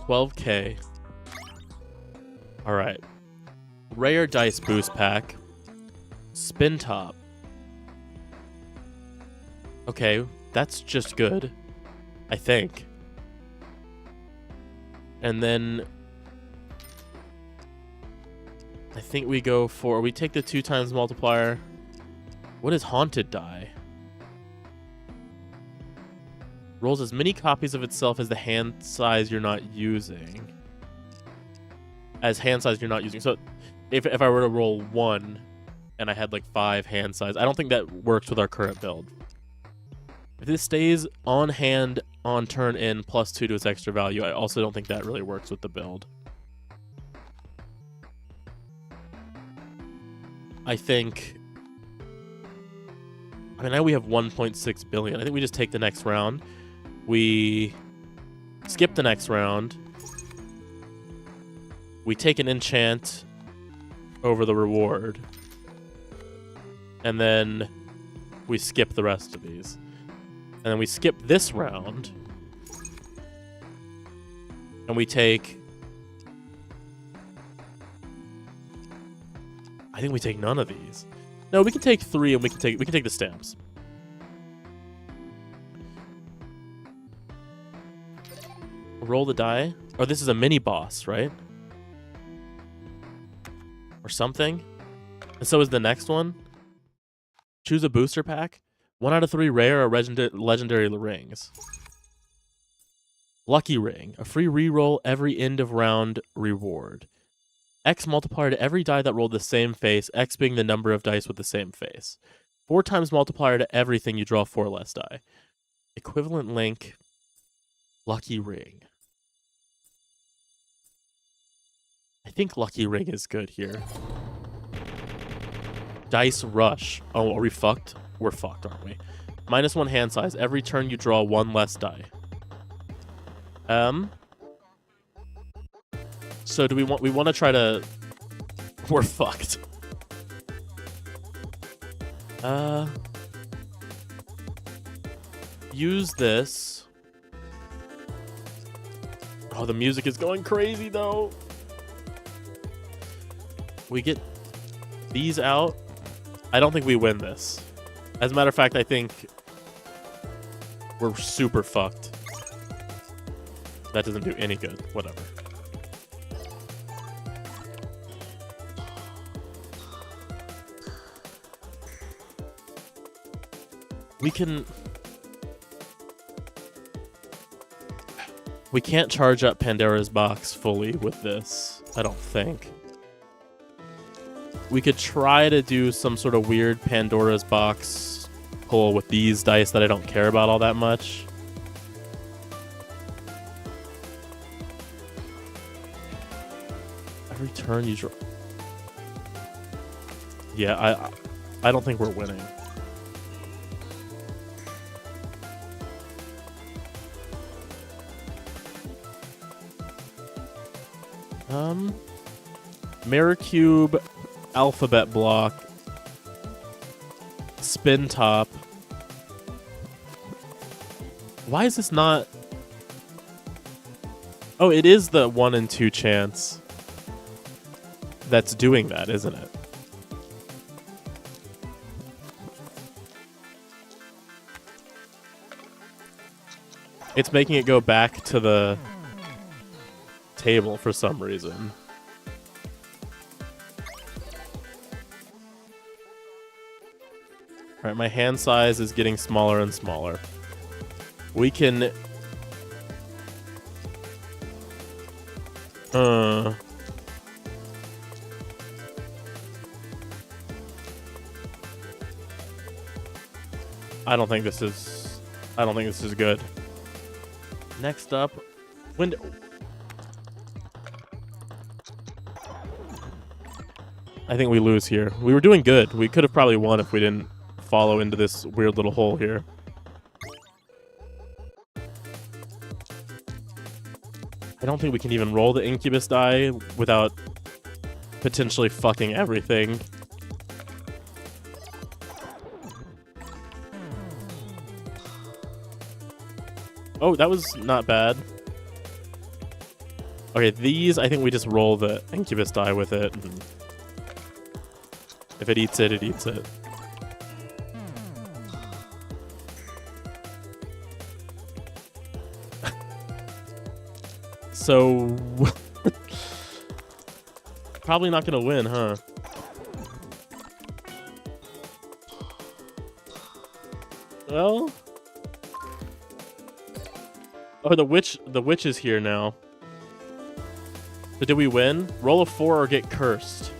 Speaker 1: 12K. Alright. Rare Dice Boost Pack. Spin Top. Okay, that's just good. I think. And then... I think we go for... We take the 2 times multiplier. What is Haunted die? Rolls as many copies of itself as the hand size you're not using. As hand size you're not using. So if I were to roll 1 and I had like 5 hand size, I don't think that works with our current build. If this stays on hand on turn in +2 to its extra value, I also don't think that really works with the build. I think... I mean, now we have 1.6 billion. I think we just take the next round. We skip the next round. We take an enchant over the reward. And then we skip the rest of these. And then we skip this round. And we take... I think we take none of these. No, we can take 3 and we can take the stamps. Roll the die. Oh, this is a mini boss, right? Or something. And so is the next one. Choose a booster pack. 1 out of 3 rare or legendary rings. Lucky Ring, a free reroll every end of round reward. X multiplier to every die that rolled the same face, X being the number of dice with the same face. 4 times multiplier to everything, you draw 4 less die. Equivalent link, Lucky Ring. I think Lucky Ring is good here. Dice Rush. Oh, are we fucked? We're fucked, aren't we? -1 hand size. Every turn you draw 1 less die. So do we want to try to... We're fucked. Use this. Oh, the music is going crazy though. We get these out. I don't think we win this. As a matter of fact, I think we're super fucked. That doesn't do any good. Whatever. We can't charge up Pandora's box fully with this, I don't think. We could try to do some sort of weird Pandora's box pull with these dice that I don't care about all that much. Every turn you draw. Yeah, I don't think we're winning. Mirror Cube, Alphabet Block, Spin Top. Why is this not... Oh, it is the 1 in 2 chance that's doing that, isn't it? It's making it go back to the table for some reason. Alright, my hand size is getting smaller and smaller. We can... I don't think this is good. Next up, window. I think we lose here. We were doing good. We could have probably won if we didn't follow into this weird little hole here. I don't think we can even roll the Incubus die without potentially fucking everything. Oh, that was not bad. Okay, these, I think we just roll the Incubus die with it. And if it eats it, it eats it. So... probably not gonna win, huh? Well... Oh, the witch is here now. So did we win? Roll a 4 or get cursed.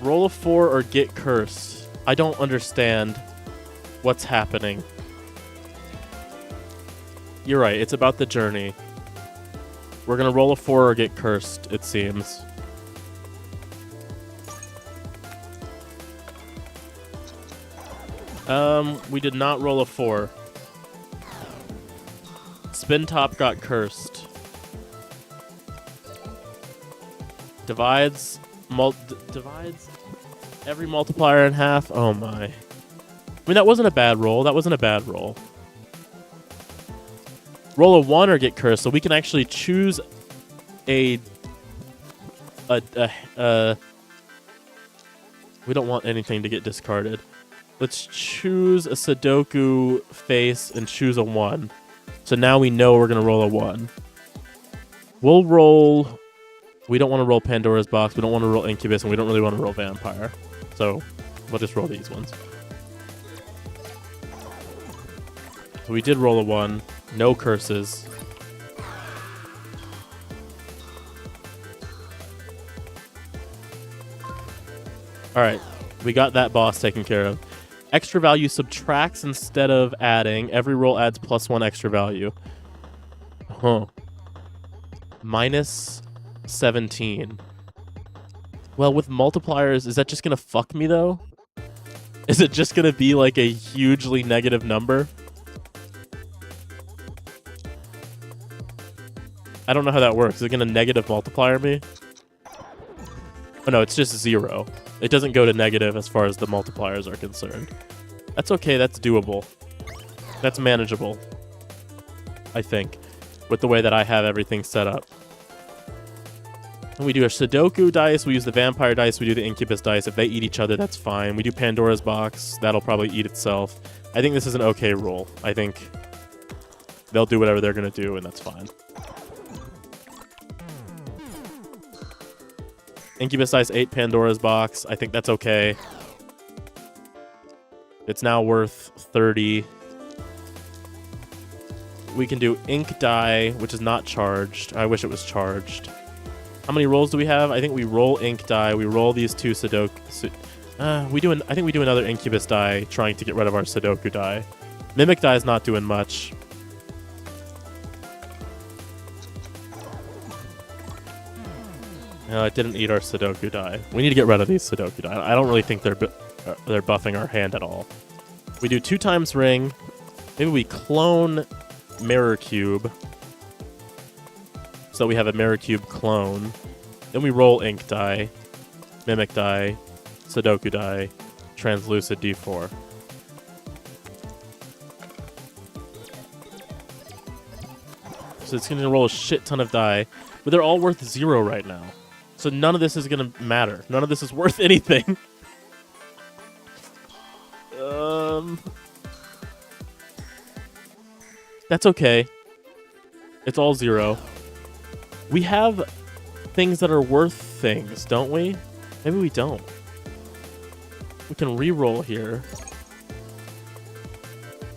Speaker 1: Roll a 4 or get cursed. I don't understand what's happening. You're right, it's about the journey. We're gonna roll a 4 or get cursed, it seems. We did not roll a 4. Spin Top got cursed. Divides every multiplier in half. Oh my. I mean, that wasn't a bad roll. That wasn't a bad roll. Roll a 1 or get cursed, so we can actually choose we don't want anything to get discarded. Let's choose a Sudoku face and choose a 1. So now we know we're going to roll a 1. We'll roll... We don't want to roll Pandora's Box, we don't want to roll Incubus, and we don't really want to roll Vampire. So we'll just roll these ones. So we did roll a 1. No curses. Alright, we got that boss taken care of. Extra value subtracts instead of adding. Every roll adds +1 extra value. Huh. Minus 17. Well, with multipliers, is that just gonna fuck me, though? Is it just gonna be like a hugely negative number? I don't know how that works. Is it gonna negative multiplier me? Oh no, it's just 0. It doesn't go to negative as far as the multipliers are concerned. That's okay, that's doable. That's manageable. I think. With the way that I have everything set up. And we do a Sudoku dice, we use the vampire dice, we do the incubus dice. If they eat each other, that's fine. We do Pandora's box, that'll probably eat itself. I think this is an okay roll. I think they'll do whatever they're gonna do, and that's fine. Incubus dice 8 Pandora's box. I think that's okay. It's now worth 30. We can do ink die, which is not charged. I wish it was charged. How many rolls do we have? I think we roll ink die. We roll these 2 Sudoku. I think we do another incubus die, trying to get rid of our Sudoku die. Mimic die is not doing much. No, it didn't eat our Sudoku die. We need to get rid of these Sudoku die. I don't really think they're buffing our hand at all. We do 2 times ring. Maybe we clone mirror cube. So we have a mirror cube clone. Then we roll ink die, mimic die, Sudoku die, translucid D4. So it's going to roll a shit ton of die, but they're all worth 0 right now. So none of this is going to matter. None of this is worth anything. That's okay. It's all 0. We have things that are worth things, don't we? Maybe we don't. We can re-roll here.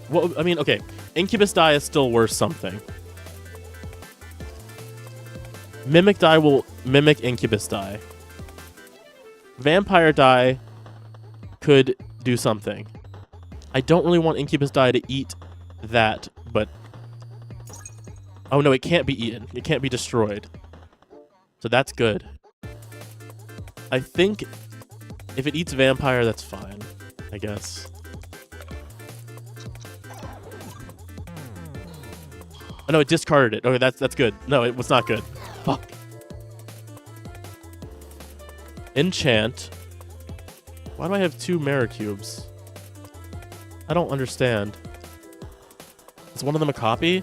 Speaker 1: Well, I mean, okay. Incubus die is still worth something. Mimic die will mimic incubus die. Vampire die could do something. I don't really want incubus die to eat that, but... Oh no, it can't be eaten. It can't be destroyed. So that's good. I think if it eats vampire, that's fine, I guess. Oh no, it discarded it. Okay, that's good. No, it was not good. Fuck. Enchant. Why do I have 2 mirror cubes? I don't understand. Is one of them a copy?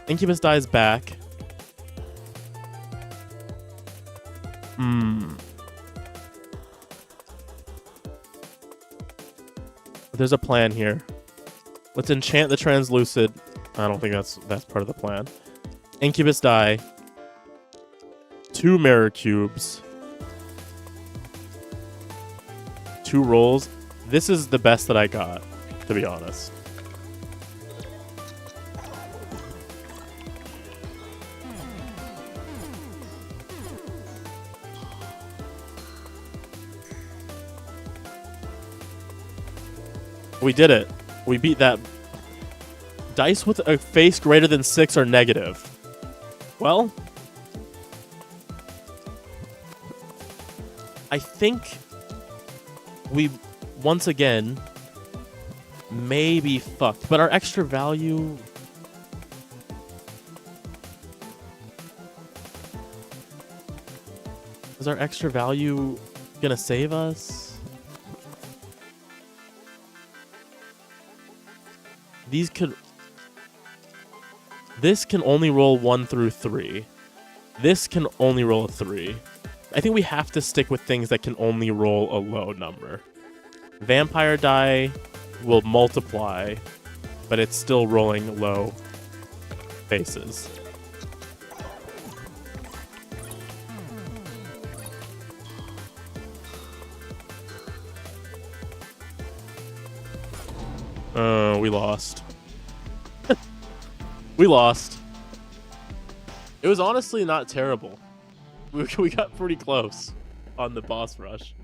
Speaker 1: Incubus dies back. There's a plan here. Let's enchant the translucid. I don't think that's part of the plan. Incubus die. 2 mirror cubes. 2 rolls. This is the best that I got, to be honest. We did it. We beat that. Dice with a face greater than 6 are negative. Well, I think we, once again, may be fucked. But our extra value... Is our extra value gonna save us? This can only roll 1 through 3. This can only roll a 3. I think we have to stick with things that can only roll a low number. Vampire die will multiply, but it's still rolling low faces. We lost. We lost. It was honestly not terrible. We got pretty close on the boss rush.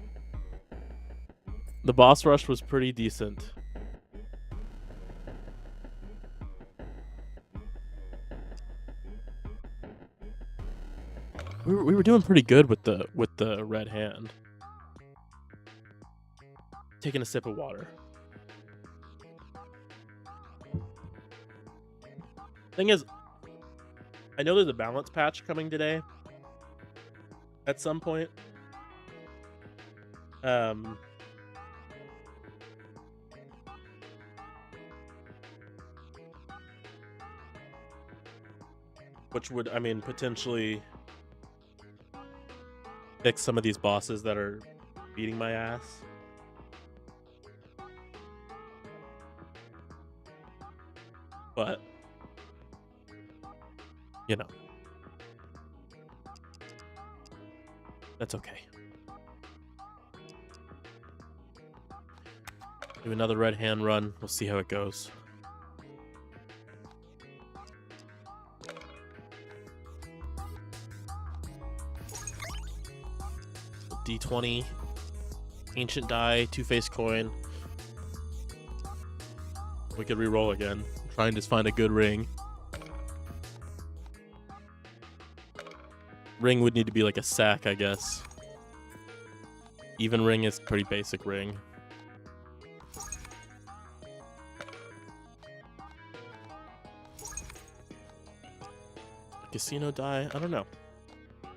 Speaker 1: The boss rush was pretty decent. We were doing pretty good with the red hand. Taking a sip of water. Thing is, I know there's a balance patch coming today. At some point. Which would, I mean, potentially fix some of these bosses that are beating my ass. But, you know, that's okay. Do another red hand run. We'll see how it goes. D20, ancient die, two-faced coin. We could re-roll again. Try and just find a good ring. Ring would need to be like a sack, I guess. Even ring is pretty basic ring. Casino die? I don't know. I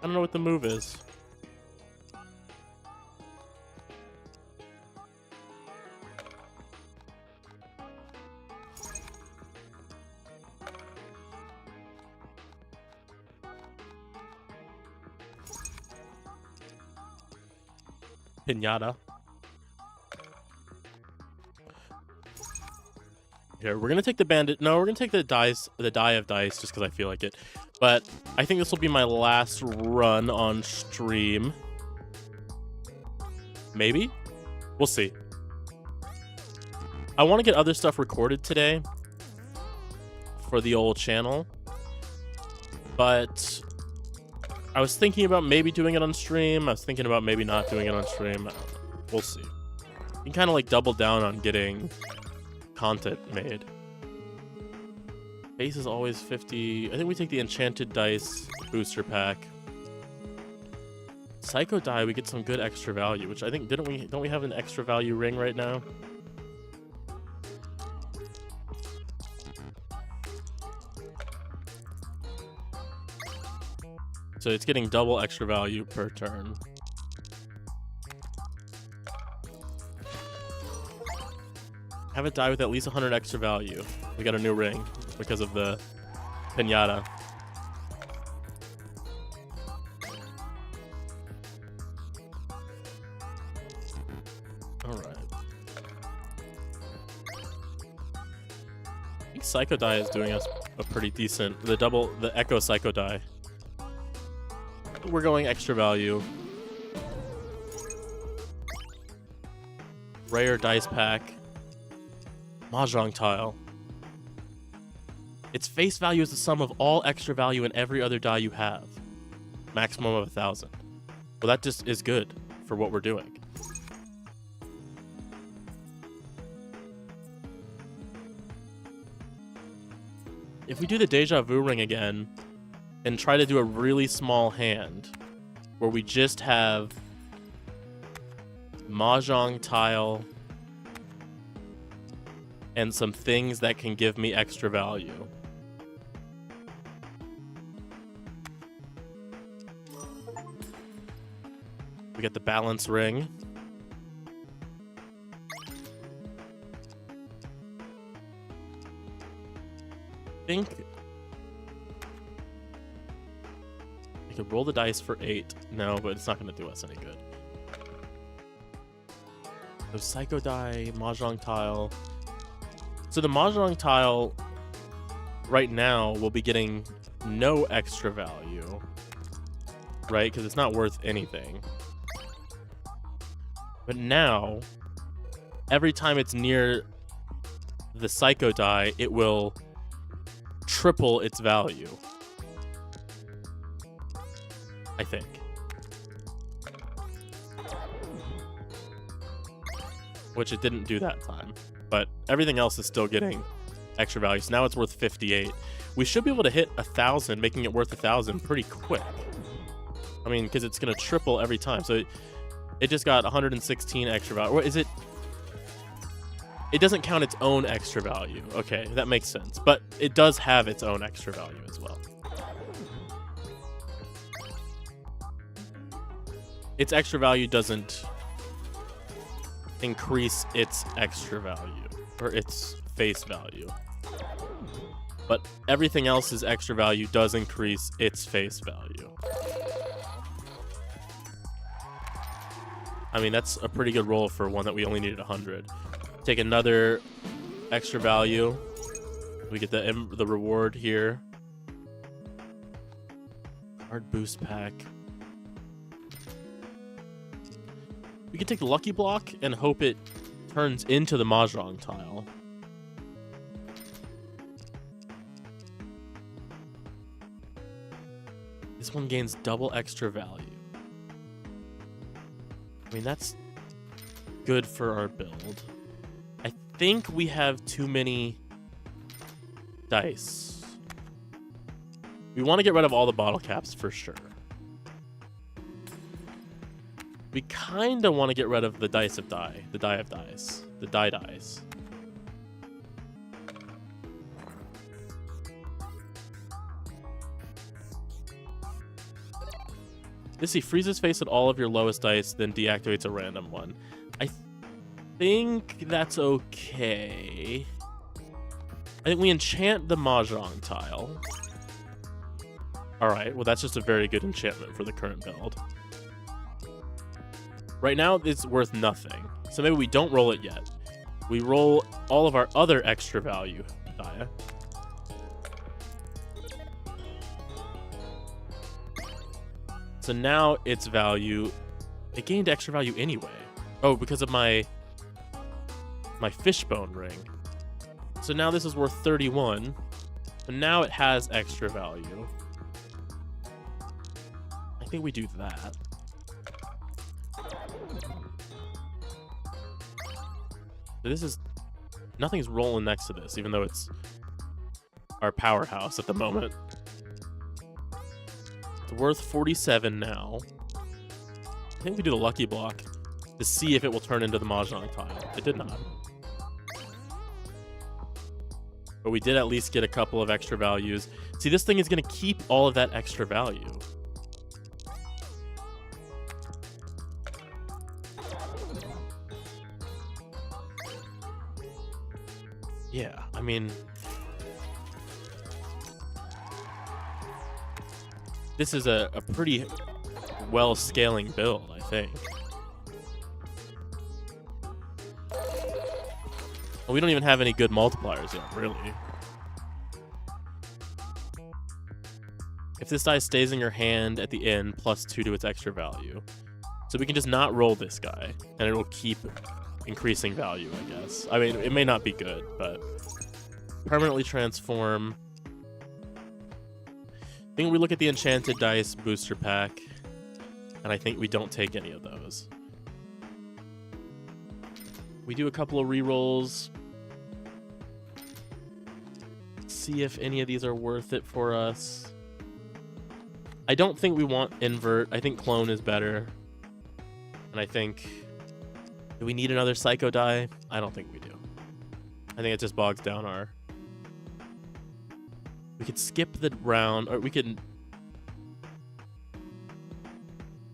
Speaker 1: don't know what the move is. Pinata. Here, we're gonna take the bandit. No, we're gonna take the dice, the die of dice, just because I feel like it. But I think this will be my last run on stream. Maybe? We'll see. I want to get other stuff recorded today for the old channel, but I was thinking about maybe doing it on stream. I was thinking about maybe not doing it on stream. We'll see. You can kind of like double down on getting content made. Base is always 50. I think we take the enchanted dice booster pack. Psycho die, we get some good extra value, which I think don't we have an extra value ring right now? So it's getting double extra value per turn. Have it die with at least 100 extra value. We got a new ring because of the pinata. Alright. I think Psycho Die is doing us a pretty decent... The Echo Psycho Die. We're going extra value. Rare dice pack. Mahjong tile. Its face value is the sum of all extra value in every other die you have. Maximum of 1,000. Well, that just is good for what we're doing. If we do the Deja Vu ring again and try to do a really small hand where we just have Mahjong tile and some things that can give me extra value. We get the balance ring. I think we could roll the dice for 8. No, but it's not going to do us any good. So Psycho Die, Mahjong tile. So the Mahjong tile right now will be getting no extra value, right? Because it's not worth anything. But now, every time it's near the Psycho die, it will triple its value. I think. Which it didn't do that time. But everything else is still getting extra value. So now it's worth 58. We should be able to hit 1,000, making it worth 1,000 pretty quick. I mean, because it's going to triple every time. So it just got 116 extra value. Or is it? It doesn't count its own extra value. Okay, that makes sense. But it does have its own extra value as well. Its extra value doesn't increase its extra value or its face value. But everything else's extra value does increase its face value. I mean, that's a pretty good roll for one that we only needed 100. Take another extra value. We get the reward here. Card boost pack. We can take the lucky block and hope it turns into the Mahjong tile. This one gains double extra value. I mean, that's good for our build. I think we have too many dice. We want to get rid of all the bottle caps for sure. We kind of want to get rid of the dice of die, the die of dice, the die dice. This he freezes face at all of your lowest dice, then deactivates a random one. I think that's okay. I think we enchant the Mahjong tile. Alright, well that's just a very good enchantment for the current build. Right now, it's worth nothing. So maybe we don't roll it yet. We roll all of our other extra value die. So now its value, it gained extra value anyway. Oh, because of my fishbone ring. So now this is worth 31. But now it has extra value. I think we do that. This is, nothing's rolling next to this, even though it's our powerhouse at the moment. It's worth 47 now. I think we do the lucky block to see if it will turn into the Mahjong tile. It did not. But we did at least get a couple of extra values. See, this thing is going to keep all of that extra value. Yeah, I mean, this is a pretty well scaling build, I think. Well, we don't even have any good multipliers yet, really. If this die stays in your hand at the end, +2 to its extra value. So we can just not roll this guy, and it'll keep increasing value, I guess. I mean, it may not be good, but permanently transform. I think we look at the enchanted dice booster pack, and I think we don't take any of those. We do a couple of rerolls. See if any of these are worth it for us. I don't think we want invert. I think clone is better. And I think, do we need another psycho die? I don't think we do. I think it just bogs down our... We could skip the round, or we could...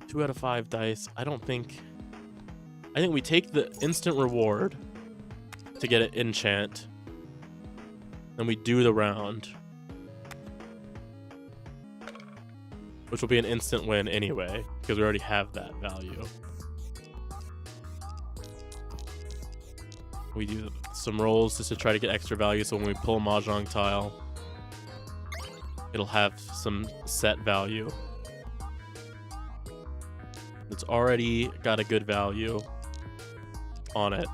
Speaker 1: 2 out of 5 dice. I think we take the instant reward to get it enchant. Then we do the round. Which will be an instant win anyway, because we already have that value. We do some rolls just to try to get extra value, so when we pull a Mahjong tile, it'll have some set value. It's already got a good value on it.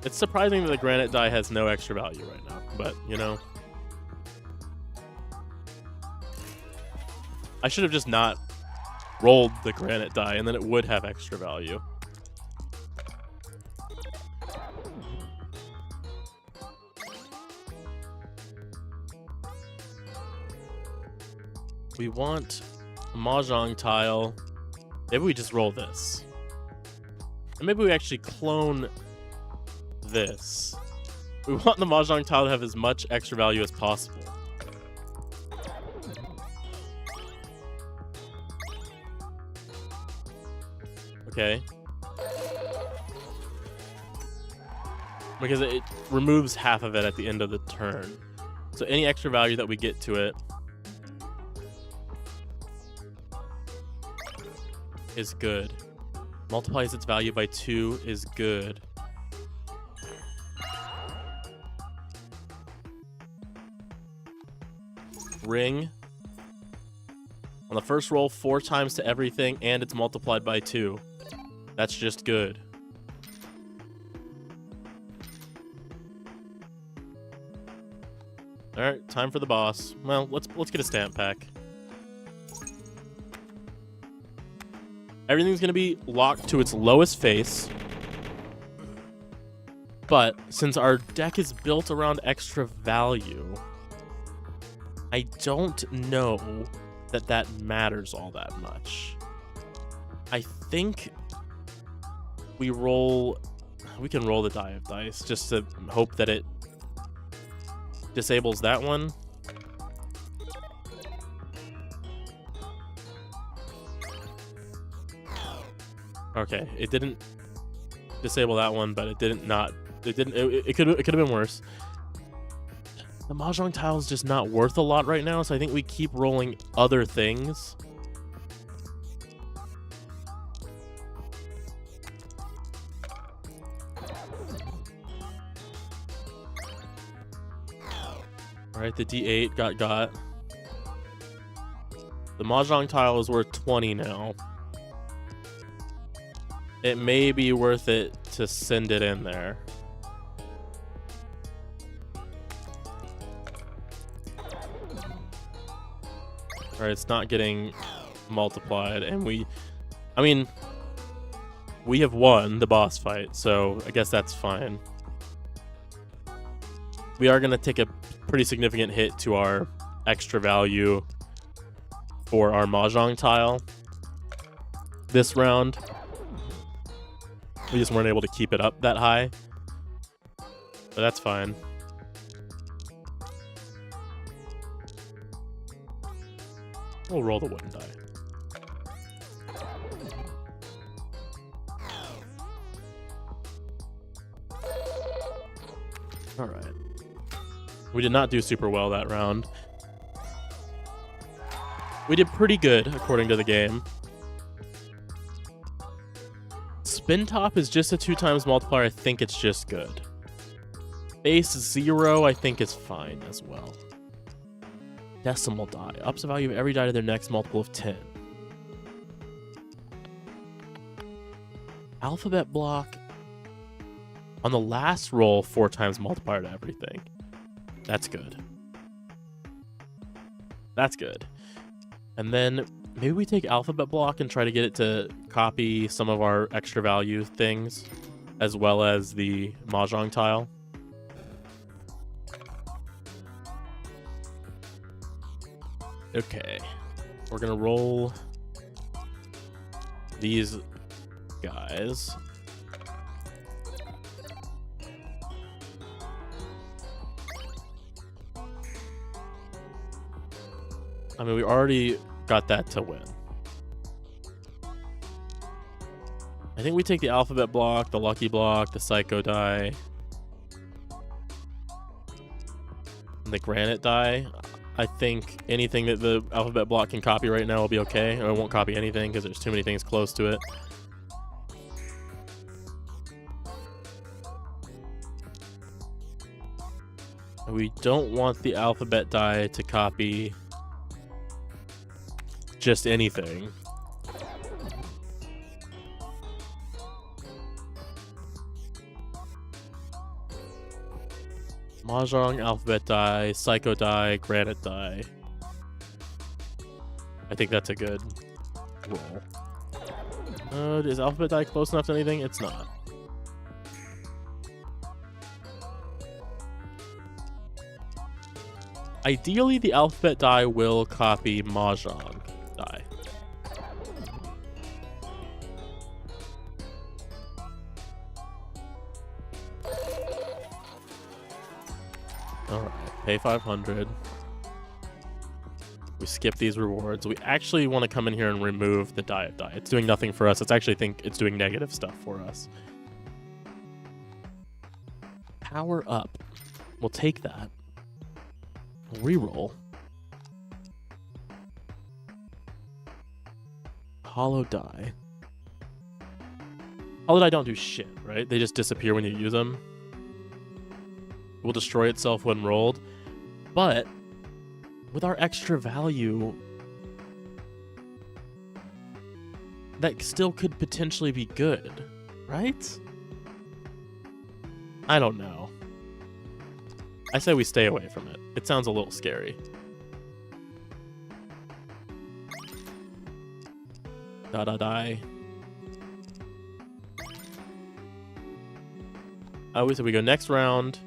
Speaker 1: It's surprising that the granite die has no extra value right now, but, you know. I should have just not rolled the granite die, and then it would have extra value. We want a Mahjong tile. Maybe we just roll this. And maybe we actually clone this. We want the Mahjong tile to have as much extra value as possible. Okay. Because it removes half of it at the end of the turn. So any extra value that we get to it is good. Multiplies its value by 2 is good. Ring. On the first roll, 4 times to everything, and it's multiplied by 2. That's just good. All right, time for the boss. Well, let's get a stamp pack. Everything's gonna be locked to its lowest face. But since our deck is built around extra value, I don't know that that matters all that much. I think we can roll the die of dice just to hope that it disables that one. Okay, it didn't disable that one, but it could have been worse. The Mahjong tile is just not worth a lot right now, so I think we keep rolling other things. Alright, the D8 got. The Mahjong tile is worth 20 now. It may be worth it to send it in there. Alright, it's not getting multiplied, and we have won the boss fight, so I guess that's fine. We are going to take a pretty significant hit to our extra value for our Mahjong tile this round. We just weren't able to keep it up that high, but that's fine. We'll roll the wooden die. All right. We did not do super well that round. We did pretty good, according to the game. Spin top is just a 2 times multiplier. I think it's just good. Base 0, I think is fine as well. Decimal die. Ups the value of every die to their next multiple of 10. Alphabet block. On the last roll, 4 times multiplier to everything. That's good. That's good. And then maybe we take alphabet block and try to get it to copy some of our extra value things, as well as the Mahjong tile. Okay. We're gonna roll these guys. I mean, we already got that to win. I think we take the alphabet block, the lucky block, the psycho die, and the granite die. I think anything that the alphabet block can copy right now will be okay. Or it won't copy anything because there's too many things close to it. We don't want the alphabet die to copy just anything. Mahjong, alphabet die, psycho die, granite die. I think that's a good roll. Is alphabet die close enough to anything? It's not. Ideally, the alphabet die will copy Mahjong die. Alright, pay 500. We skip these rewards. We actually want to come in here and remove the die of die. It's doing nothing for us. It's actually think it's doing negative stuff for us. Power up. We'll take that. Reroll. Hollow die. Hollow die don't do shit, right? They just disappear when you use them. It will destroy itself when rolled. But with our extra value, that still could potentially be good, right? I don't know. I say we stay away from it. It sounds a little scary. Die. I always say we go next round.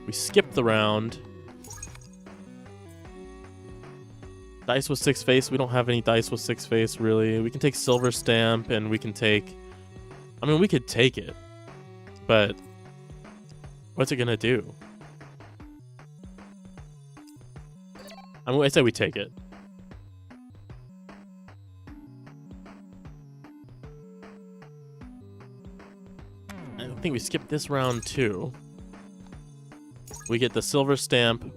Speaker 1: We skip the round. Dice with 6 face. We don't have any dice with 6 face, really. We can take silver stamp, and we can take... I mean, we could take it. But what's it gonna do? I say we take it. I think we skip this round too. We get the silver stamp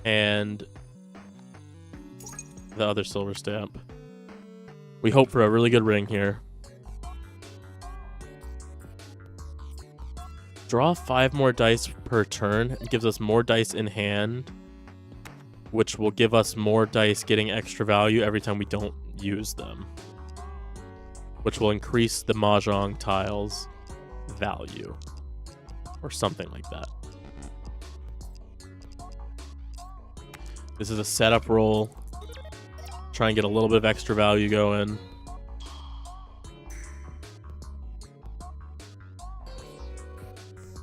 Speaker 1: and the other silver stamp. We hope for a really good ring here. Draw 5 more dice per turn. It gives us more dice in hand, which will give us more dice getting extra value every time we don't use them, which will increase the Mahjong tiles value or something like that. This is a setup roll. Try and get a little bit of extra value going.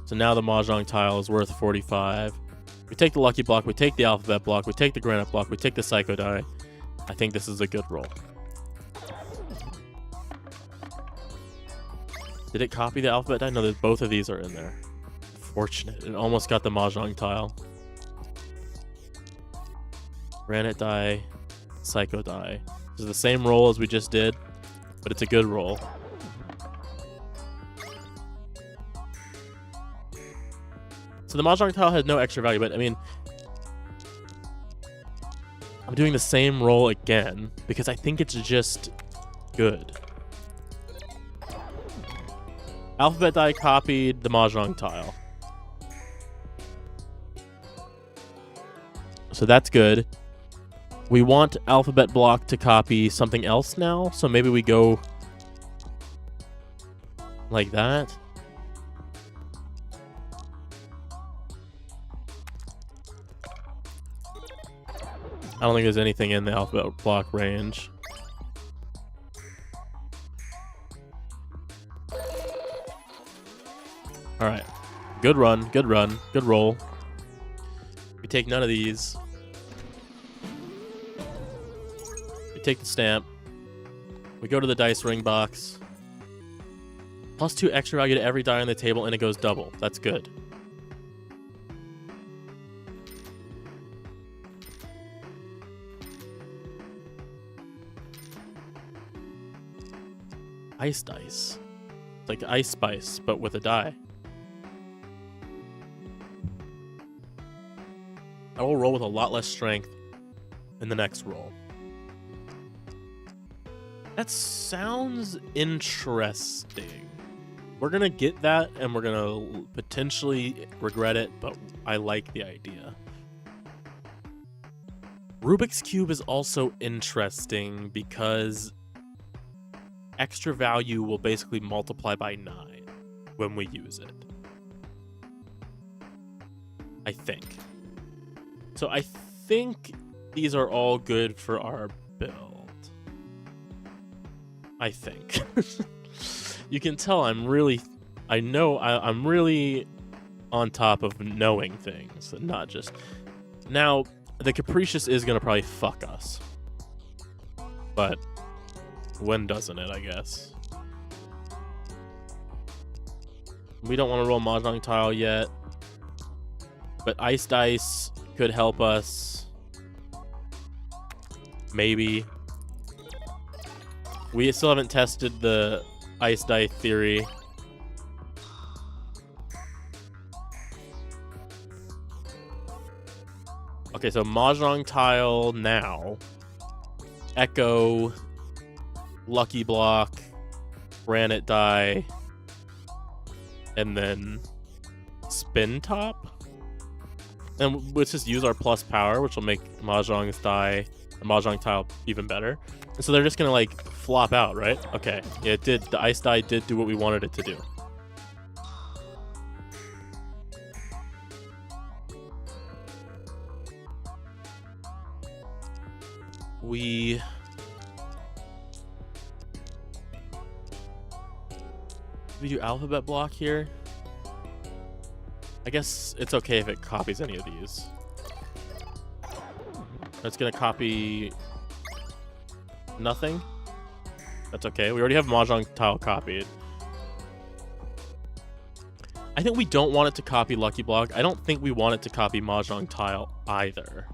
Speaker 1: So now the Mahjong tile is worth 45. We take the lucky block, we take the alphabet block, we take the granite block, we take the psycho die. I think this is a good roll. Did it copy the alphabet die? No, both of these are in there. Fortunate. It almost got the Mahjong tile. Granite die, psycho die. This is the same roll as we just did, but it's a good roll. So the Mahjong tile has no extra value, but I mean, I'm doing the same roll again because I think it's just good. Alphabet die copied the Mahjong tile. So that's good. We want alphabet block to copy something else now, so maybe we go like that. I don't think there's anything in the alphabet block range. Alright. Good run, good roll. We take none of these. We take the stamp. We go to the dice ring box. +2 extra value to every die on the table, and it goes double. That's good. Ice dice. It's like Ice Spice, but with a die. I will roll with a lot less strength in the next roll. That sounds interesting. We're gonna get that, and we're gonna potentially regret it, but I like the idea. Rubik's Cube is also interesting because extra value will basically multiply by 9 when we use it. I I think. So I think these are all good for our build. I think. You can tell I'm really on top of knowing things, and not just... Now, the Capricious is going to probably fuck us. But when doesn't it, I guess? We don't want to roll Mahjong Tile yet. But Ice Dice could help us. Maybe. We still haven't tested the Ice Die theory. Okay, so Mahjong Tile now. Echo. Lucky Block. Granite Die. And then Spin Top. And let's just use our plus power, which will make Mahjong's Die, the Mahjong Tile, even better. And so they're just gonna like flop out, right? Okay, yeah, it did. The Ice Die did do what we wanted it to do. We do Alphabet Block here. I guess it's okay if it copies any of these. It's gonna copy nothing. That's okay. We already have Mahjong Tile copied. I think we don't want it to copy Lucky Block. I don't think we want it to copy Mahjong Tile either.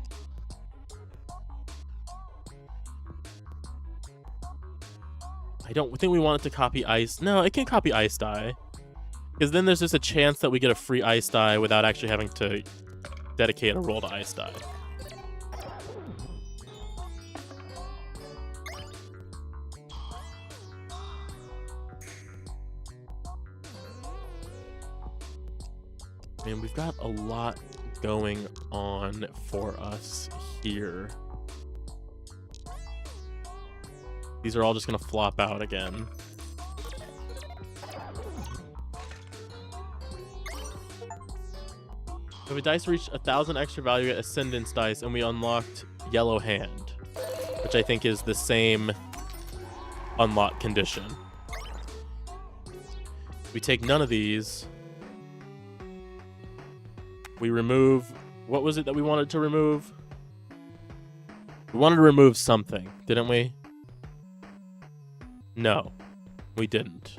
Speaker 1: I don't think we want it to copy Ice. No, it can copy Ice Die. Because then there's just a chance that we get a free Ice Die without actually having to dedicate a roll to Ice Die. Man, we've got a lot going on for us here. These are all just going to flop out again. If a dice reached 1,000 extra value at Ascendance Dice, and we unlocked Yellow Hand, which I think is the same unlock condition. We take none of these. We remove... What was it that we wanted to remove? We wanted to remove something, didn't we? No, we didn't.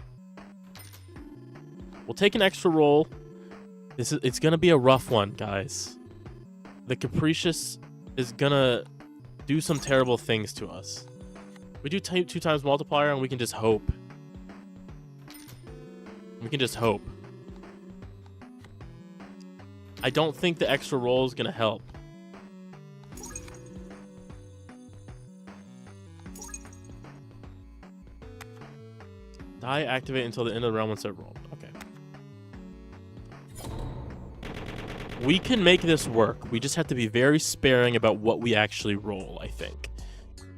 Speaker 1: We'll take an extra roll. It's gonna be a rough one, guys. The Capricious is gonna do some terrible things to us. We do 2 times multiplier, and we can just hope. We can just hope. I don't think the extra roll is gonna help. Die activate until the end of the round once they're rolled. Okay. We can make this work. We just have to be very sparing about what we actually roll, I think.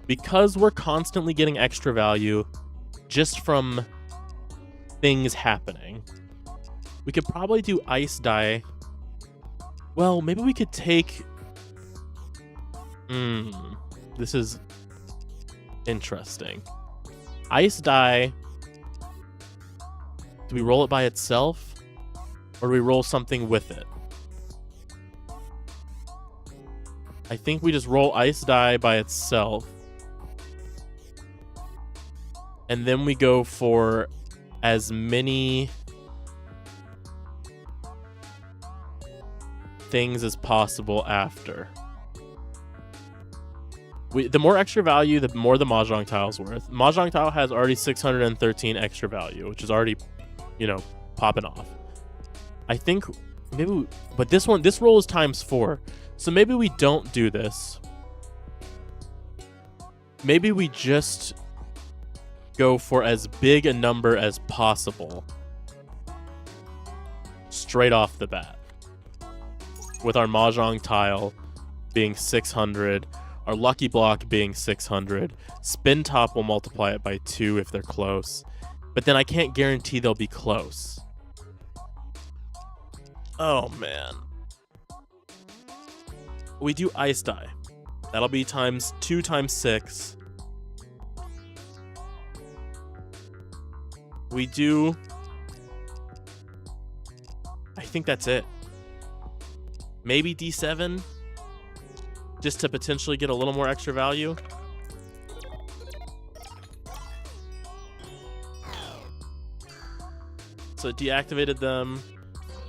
Speaker 1: Because we're constantly getting extra value just from things happening. We could probably do Ice Die. Well, maybe we could take... This is interesting. Ice Die... Do we roll it by itself? Or do we roll something with it? I think we just roll Ice Die by itself. And then we go for as many things as possible after. The more extra value, the more the Mahjong Tile's worth. Mahjong Tile has already 613 extra value, which is already, you know, popping off. I think maybe, but this roll is ×4. So maybe we don't do this. Maybe we just go for as big a number as possible. Straight off the bat. With our Mahjong Tile being 600, our Lucky Block being 600. Spin Top will multiply it by 2 if they're close. But then I can't guarantee they'll be close. Oh, man. we do ice die. That'll be times 2 times 6. We do... I think that's it. Maybe D7, just to potentially get a little more extra value. So it deactivated them.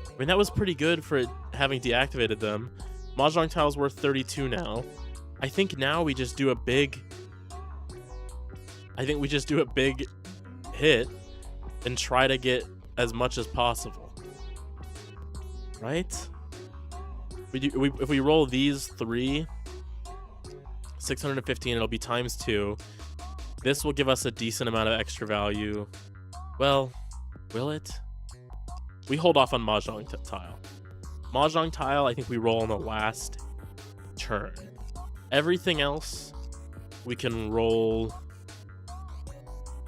Speaker 1: I mean, that was pretty good for it having deactivated them. Mahjong tile's worth 32 now. I think now we just do a big... I think we just do a big hit and try to get as much as possible. Right? If we roll these 3, 615, it'll be times 2. This will give us a decent amount of extra value. Well, will it? We hold off on Mahjong tile. Mahjong tile, I think we roll on the last turn. Everything else, we can roll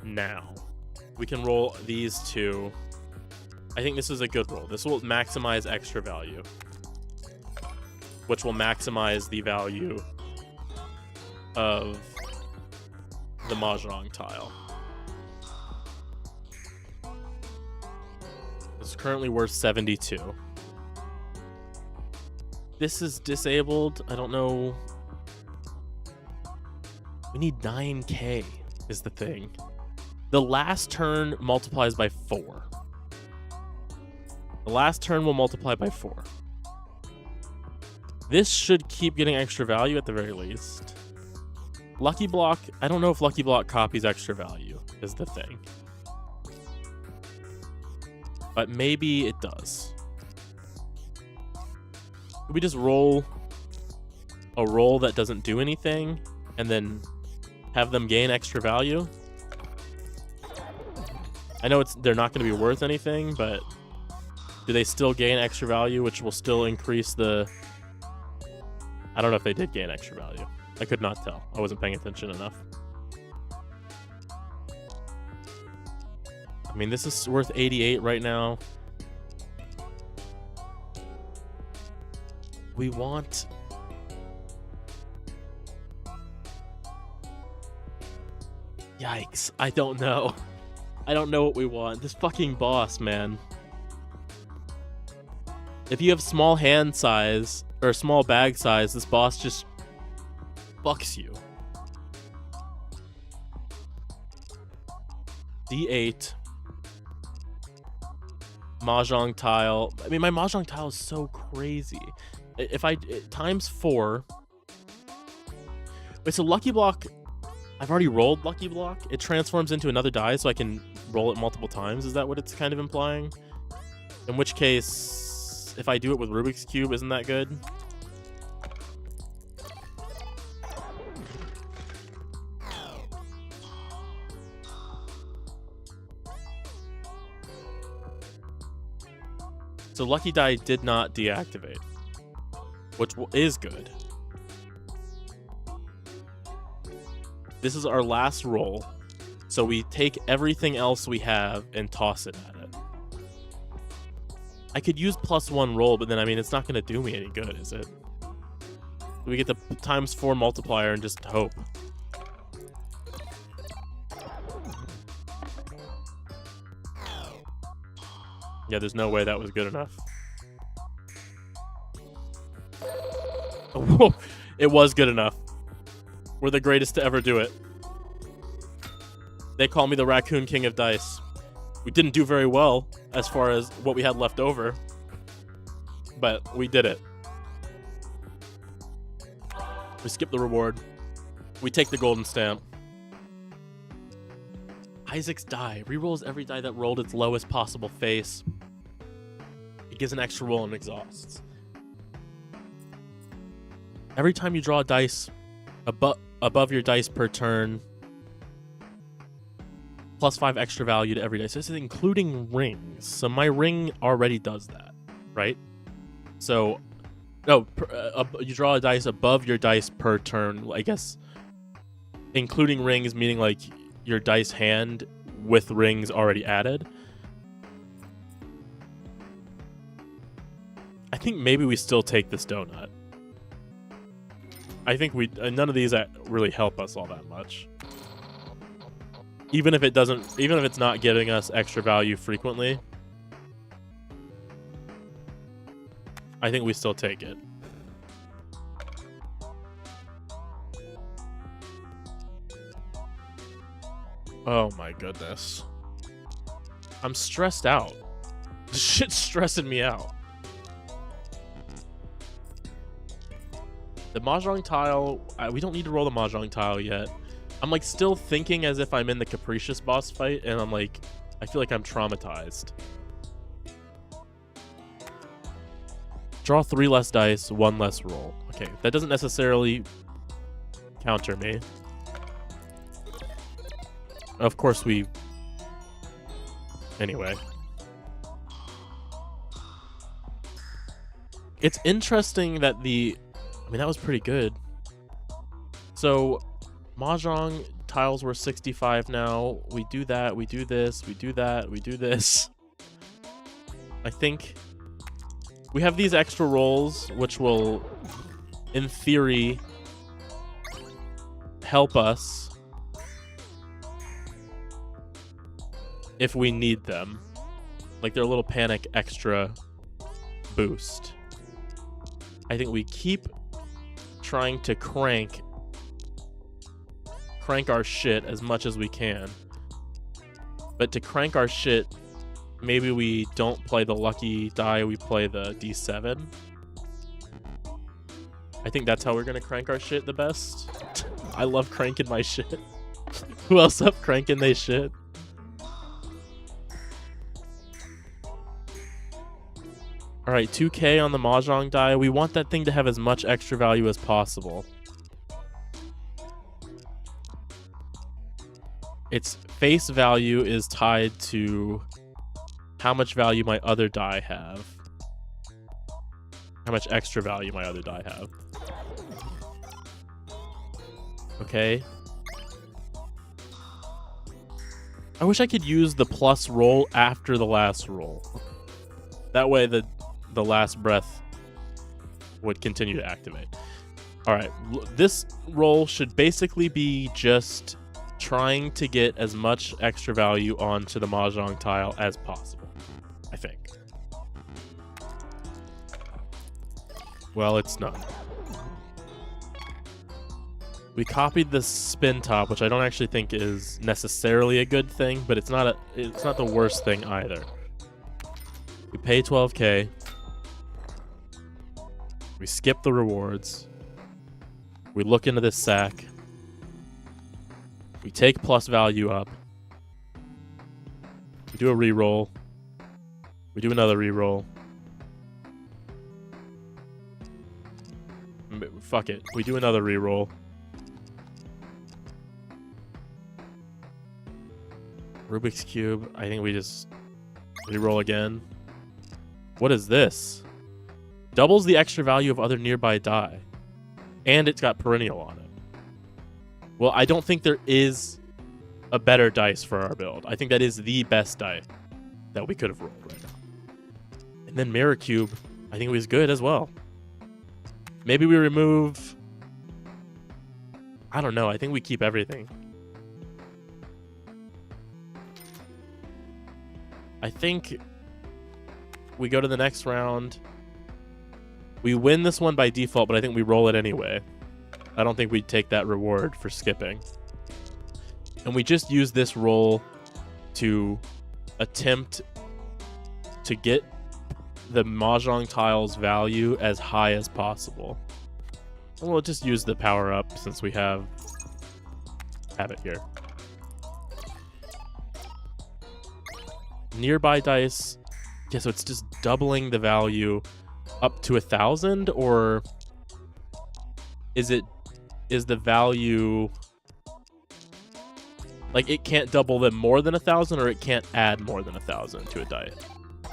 Speaker 1: now. We can roll these 2. I think this is a good roll. This will maximize extra value, which will maximize the value of the Mahjong tile. It's currently worth 72. This is disabled. I don't know. We need 9k is the thing. The last turn multiplies by 4. The last turn will multiply by 4. This should keep getting extra value at the very least. Lucky Block, I don't know if Lucky Block copies extra value is the thing. But maybe it does. Could we just roll a roll that doesn't do anything and then have them gain extra value? I know they're not going to be worth anything, but do they still gain extra value, which will still increase the... I don't know if they did gain extra value. I could not tell. I wasn't paying attention enough. I mean, this is worth 88 right now. We want... Yikes. I don't know. I don't know what we want. This fucking boss, man. If you have small hand size or small bag size, this boss just fucks you. D8. Mahjong tile. I mean, my Mahjong tile is so crazy. If I times 4. It's a Lucky Block. I've already rolled Lucky Block. It transforms into another die, so I can roll it multiple times. Is that what it's kind of implying? In which case, if I do it with Rubik's Cube, isn't that good? So Lucky Die did not deactivate, which is good. This is our last roll, so we take everything else we have and toss it at it. I could use +1 roll, but then, I mean, it's not going to do me any good, is it? We get the times 4 multiplier and just hope. Yeah, there's no way that was good enough. Oh, it was good enough. We're the greatest to ever do it. They call me the Raccoon King of Dice. We didn't do very well as far as what we had left over, but we did it. We skip the reward. We take the golden stamp. Isaac's die. Rerolls every die that rolled its lowest possible face. It gives an extra roll and exhausts. Every time you draw a dice above your dice per turn, +5 extra value to every dice. This is including rings. So my ring already does that, right? So, no, you draw a dice above your dice per turn, I guess, including rings, meaning like your dice hand with rings already added. I think maybe we still take this donut. I think none of these really help us all that much. Even if it's not giving us extra value frequently, I think we still take it. Oh my goodness. I'm stressed out. This shit's stressing me out. The Mahjong tile, we don't need to roll the Mahjong tile yet. I'm like still thinking as if I'm in the Capricious boss fight, and I'm like, I feel like I'm traumatized. Draw 3 less dice, 1 less roll. Okay, that doesn't necessarily counter me. Of course we... Anyway. It's interesting that the... I mean, that was pretty good. So, Mahjong tiles were 65 now. We do that, we do this, we do that, we do this. I think we have these extra rolls, which will, in theory, help us if we need them. Like, they're a little panic extra boost. I think we keep trying to crank our shit as much as we can. But to crank our shit, maybe we don't play the lucky die, we play the D7. I think that's how we're gonna crank our shit the best. I love cranking my shit. Who else up cranking they shit? Alright, 2k on the Mahjong die. We want that thing to have as much extra value as possible. Its face value is tied to how much value my other die have. How much extra value my other die have. Okay. I wish I could use the plus roll after the last roll. That way the last breath would continue to activate. Alright, this roll should basically be just trying to get as much extra value onto the Mahjong tile as possible, I think. Well, it's not. We copied the spin top, which I don't actually think is necessarily a good thing, but it's not the worst thing either. We pay 12k. We skip the rewards. We look into this sack. We take plus value up. We do a reroll. We do another reroll. Fuck it. We do another reroll. Rubik's Cube. I think we just reroll again. What is this? Doubles the extra value of other nearby die. And it's got perennial on it. Well, I don't think there is a better dice for our build. I think that is the best die that we could have rolled right now. And then Mirror Cube, I think it was good as well. Maybe we remove... I don't know. I think we keep everything. I think we go to the next round. We win this one by default, but I think we roll it anyway. I don't think we'd take that reward for skipping. And we just use this roll to attempt to get the Mahjong tile's value as high as possible. And we'll just use the power up since we have it here. Nearby dice. Yeah, so it's just doubling the value up to 1,000, or is the value like it can't double them more than 1,000, or it can't add more than 1,000 to a die,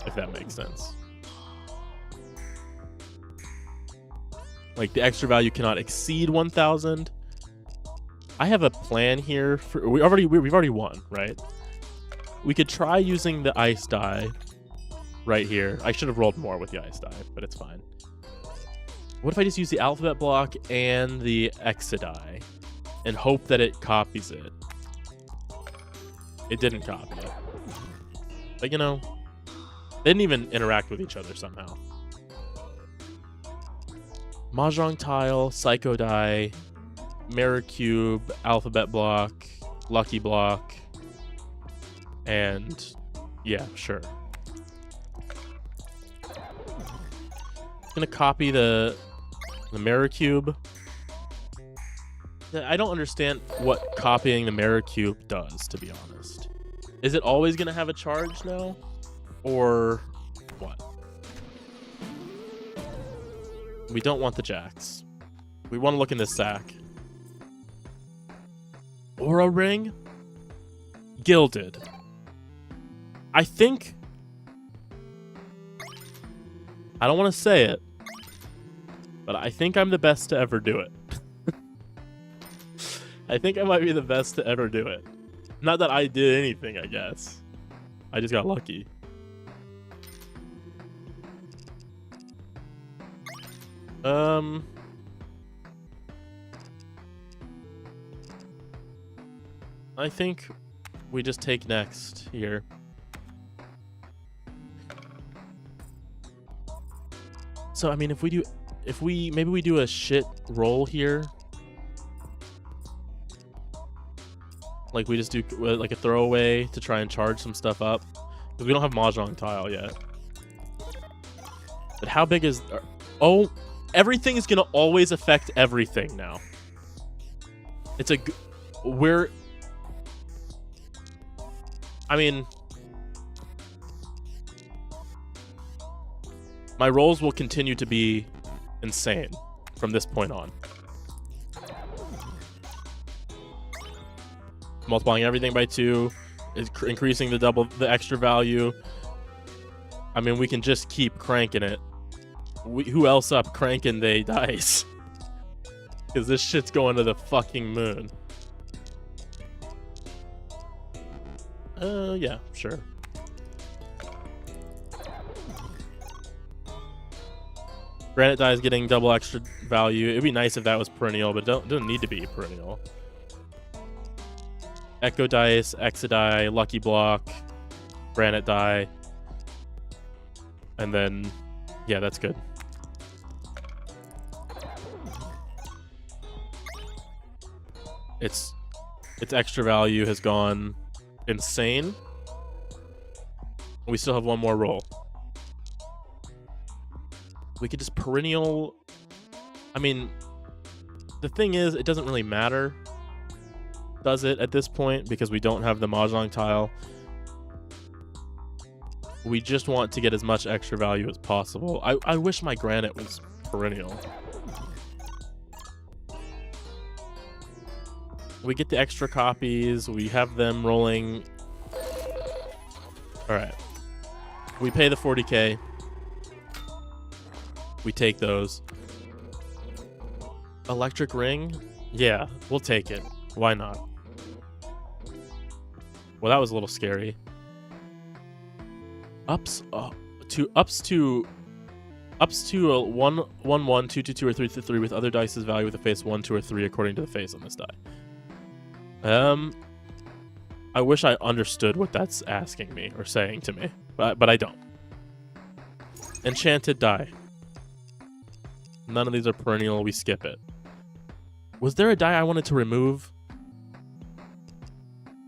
Speaker 1: if that makes sense. Like the extra value cannot exceed 1,000. I have a plan here for we've already won, right? We could try using the ice die right here. I should have rolled more with the ice die, but it's fine. What if I just use the alphabet block and the Exodai and hope that it copies it? It didn't copy it. But, you know, they didn't even interact with each other somehow. Mahjong Tile, Psycho Die, Mirror Cube, Alphabet Block, Lucky Block, and yeah, sure. I'm gonna copy the Mirror Cube. I don't understand what copying the Mirror Cube does, to be honest. Is it always gonna have a charge now? Or what? We don't want the jacks. We want to look in this sack. Aura Ring? Gilded. I think... I don't want to say it, but I think I'm the best to ever do it. I think I might be the best to ever do it. Not that I did anything, I guess. I just got lucky. I think we just take next here. So, I mean, maybe we do a shit roll here. Like, we just do, like, a throwaway to try and charge some stuff up. Because we don't have Mahjong Tile yet. But how big is... Oh, everything is going to always affect everything now. It's a... I mean... My rolls will continue to be insane from this point on. Multiplying everything by 2 is increasing the extra value. I mean, we can just keep cranking it. Who else up cranking the dice? Because this shit's going to the fucking moon. Yeah, sure. Granite Die is getting double extra value. It'd be nice if that was perennial, but it doesn't need to be perennial. Echo Dice, Exodai, Lucky Block, Granite Die. And then, yeah, that's good. Its extra value has gone insane. We still have one more roll. We could just perennial... I mean, the thing is, it doesn't really matter, does it, at this point? Because we don't have the Mahjong Tile. We just want to get as much extra value as possible. I wish my Granite was perennial. We get the extra copies. We have them rolling. Alright. We pay the 40k. We take those. Electric Ring? Yeah, we'll take it. Why not? Well, that was a little scary. Ups to a 1 1 1 2 2 2 or 3 3 with other dice's value with a face 1 2 or 3 according to the face on this die. I wish I understood what that's asking me or saying to me, but I don't. Enchanted Die. None of these are perennial. We skip it. Was there a die I wanted to remove?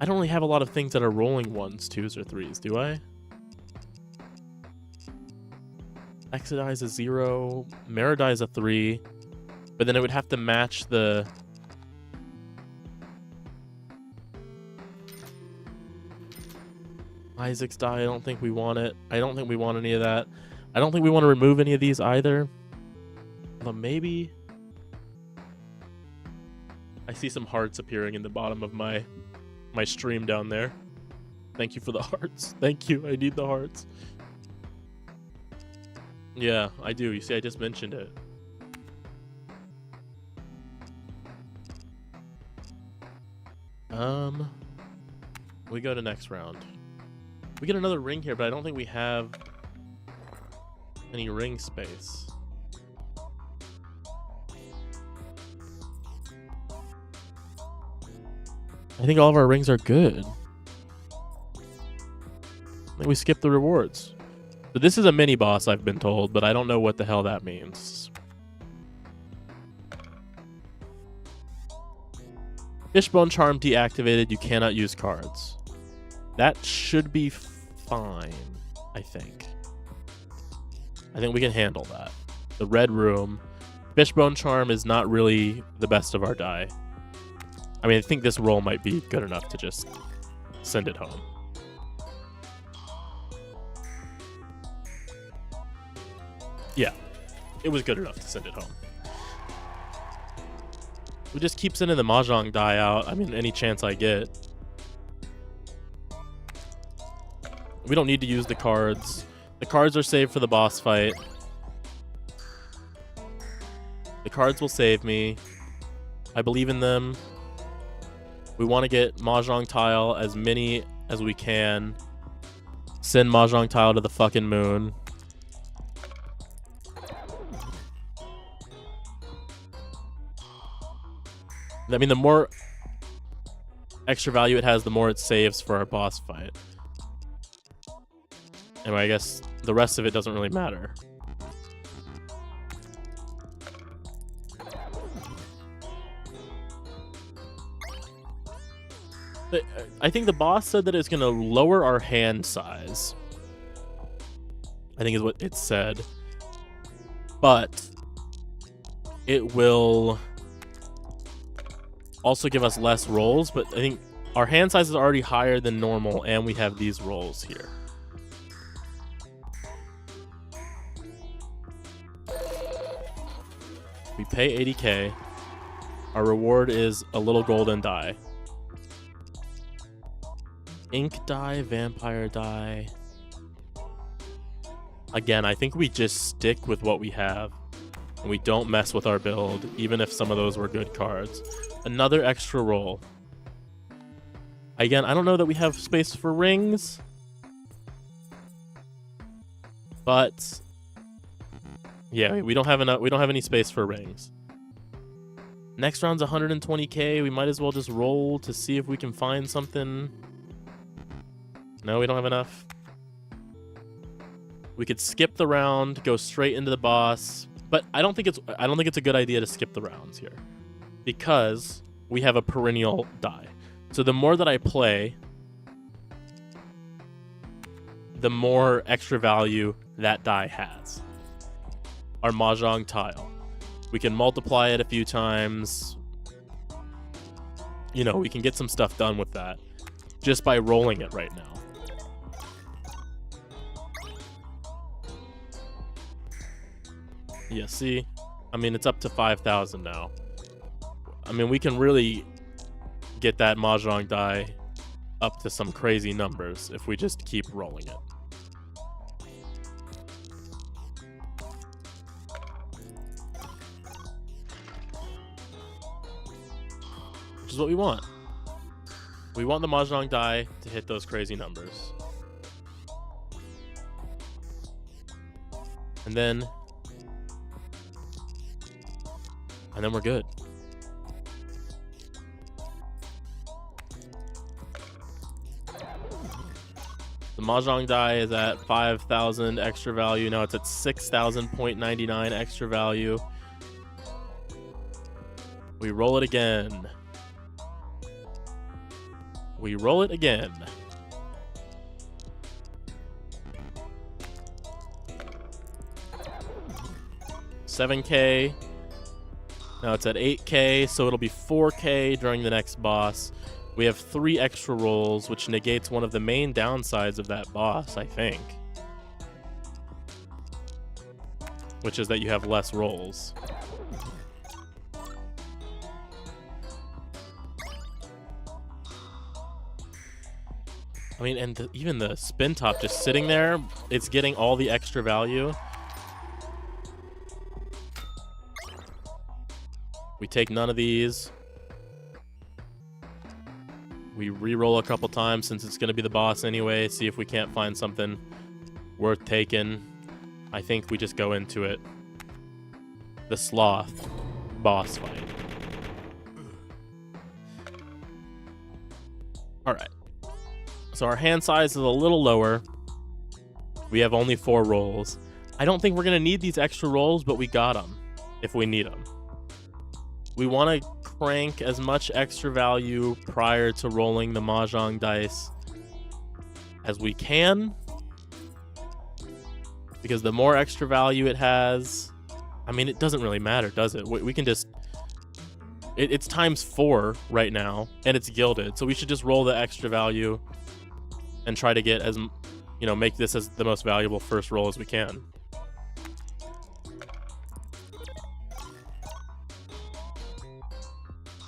Speaker 1: I don't really have a lot of things that are rolling 1s, 2s, or 3s, do I? Exodai is a 0. Meridai is a 3. But then it would have to match the... Isaac's die, I don't think we want it. I don't think we want any of that. I don't think we want to remove any of these either. Although maybe... I see some hearts appearing in the bottom of my stream down there. Thank you for the hearts. Thank you, I need the hearts. Yeah, I do. You see, I just mentioned it. We go to next round. We get another ring here, but I don't think we have any ring space. I think all of our rings are good. I think we skipped the rewards. So this is a mini boss, I've been told, but I don't know what the hell that means. Fishbone Charm deactivated. You cannot use cards. That should be fine, I think. I think we can handle that. The red room. Fishbone Charm is not really the best of our die. I mean, I think this roll might be good enough to just send it home. Yeah, it was good enough to send it home. We just keep sending the Mahjong die out. I mean, any chance I get. We don't need to use the cards. The cards are saved for the boss fight. The cards will save me. I believe in them. We want to get Mahjong tile as many as we can. Send Mahjong tile to the fucking moon. I mean, the more extra value it has, the more it saves for our boss fight. Anyway, I guess the rest of it doesn't really matter. I think the boss said that it's going to lower our hand size. I think is what it said. But it will also give us less rolls, but I think our hand size is already higher than normal, and we have these rolls here. We pay 80k. Our reward is a little golden die. Ink die, vampire die. Again, I think we just stick with what we have, and we don't mess with our build, even if some of those were good cards. Another extra roll. Again, I don't know that we have space for rings, but yeah, we don't have enough. We don't have any space for rings. Next round's 120k. We might as well just roll to see if we can find something. No, we don't have enough. We could skip the round, go straight into the boss, but I don't think it's a good idea to skip the rounds here, because we have a perennial die. So the more that I play, the more extra value that die has. Our Mahjong tile. We can multiply it a few times. You know, we can get some stuff done with that just by rolling it right now. Yeah, see? I mean, it's up to 5,000 now. I mean, we can really get that Mahjong die up to some crazy numbers if we just keep rolling it. Which is what we want. We want the Mahjong die to hit those crazy numbers. And then we're good. The Mahjong die is at 5,000 extra value. Now it's at 6,000.99 extra value. We roll it again. We roll it again. $7K. Now it's at 8K, so it'll be 4K during the next boss. We have 3 extra rolls, which negates one of the main downsides of that boss, I think. Which is that you have less rolls. I mean, and even the spin top just sitting there, it's getting all the extra value. We take none of these. We re-roll a couple times since it's going to be the boss anyway. See if we can't find something worth taking. I think we just go into it. The Sloth boss fight. All right. So our hand size is a little lower. We have only 4 rolls. I don't think we're going to need these extra rolls, but we got them if we need them. We want to crank as much extra value prior to rolling the Mahjong dice as we can, because the more extra value it has, I mean, it doesn't really matter, does it? We can just... It's times 4 right now, and it's gilded, so we should just roll the extra value and try to get as... You know, make this as the most valuable first roll as we can.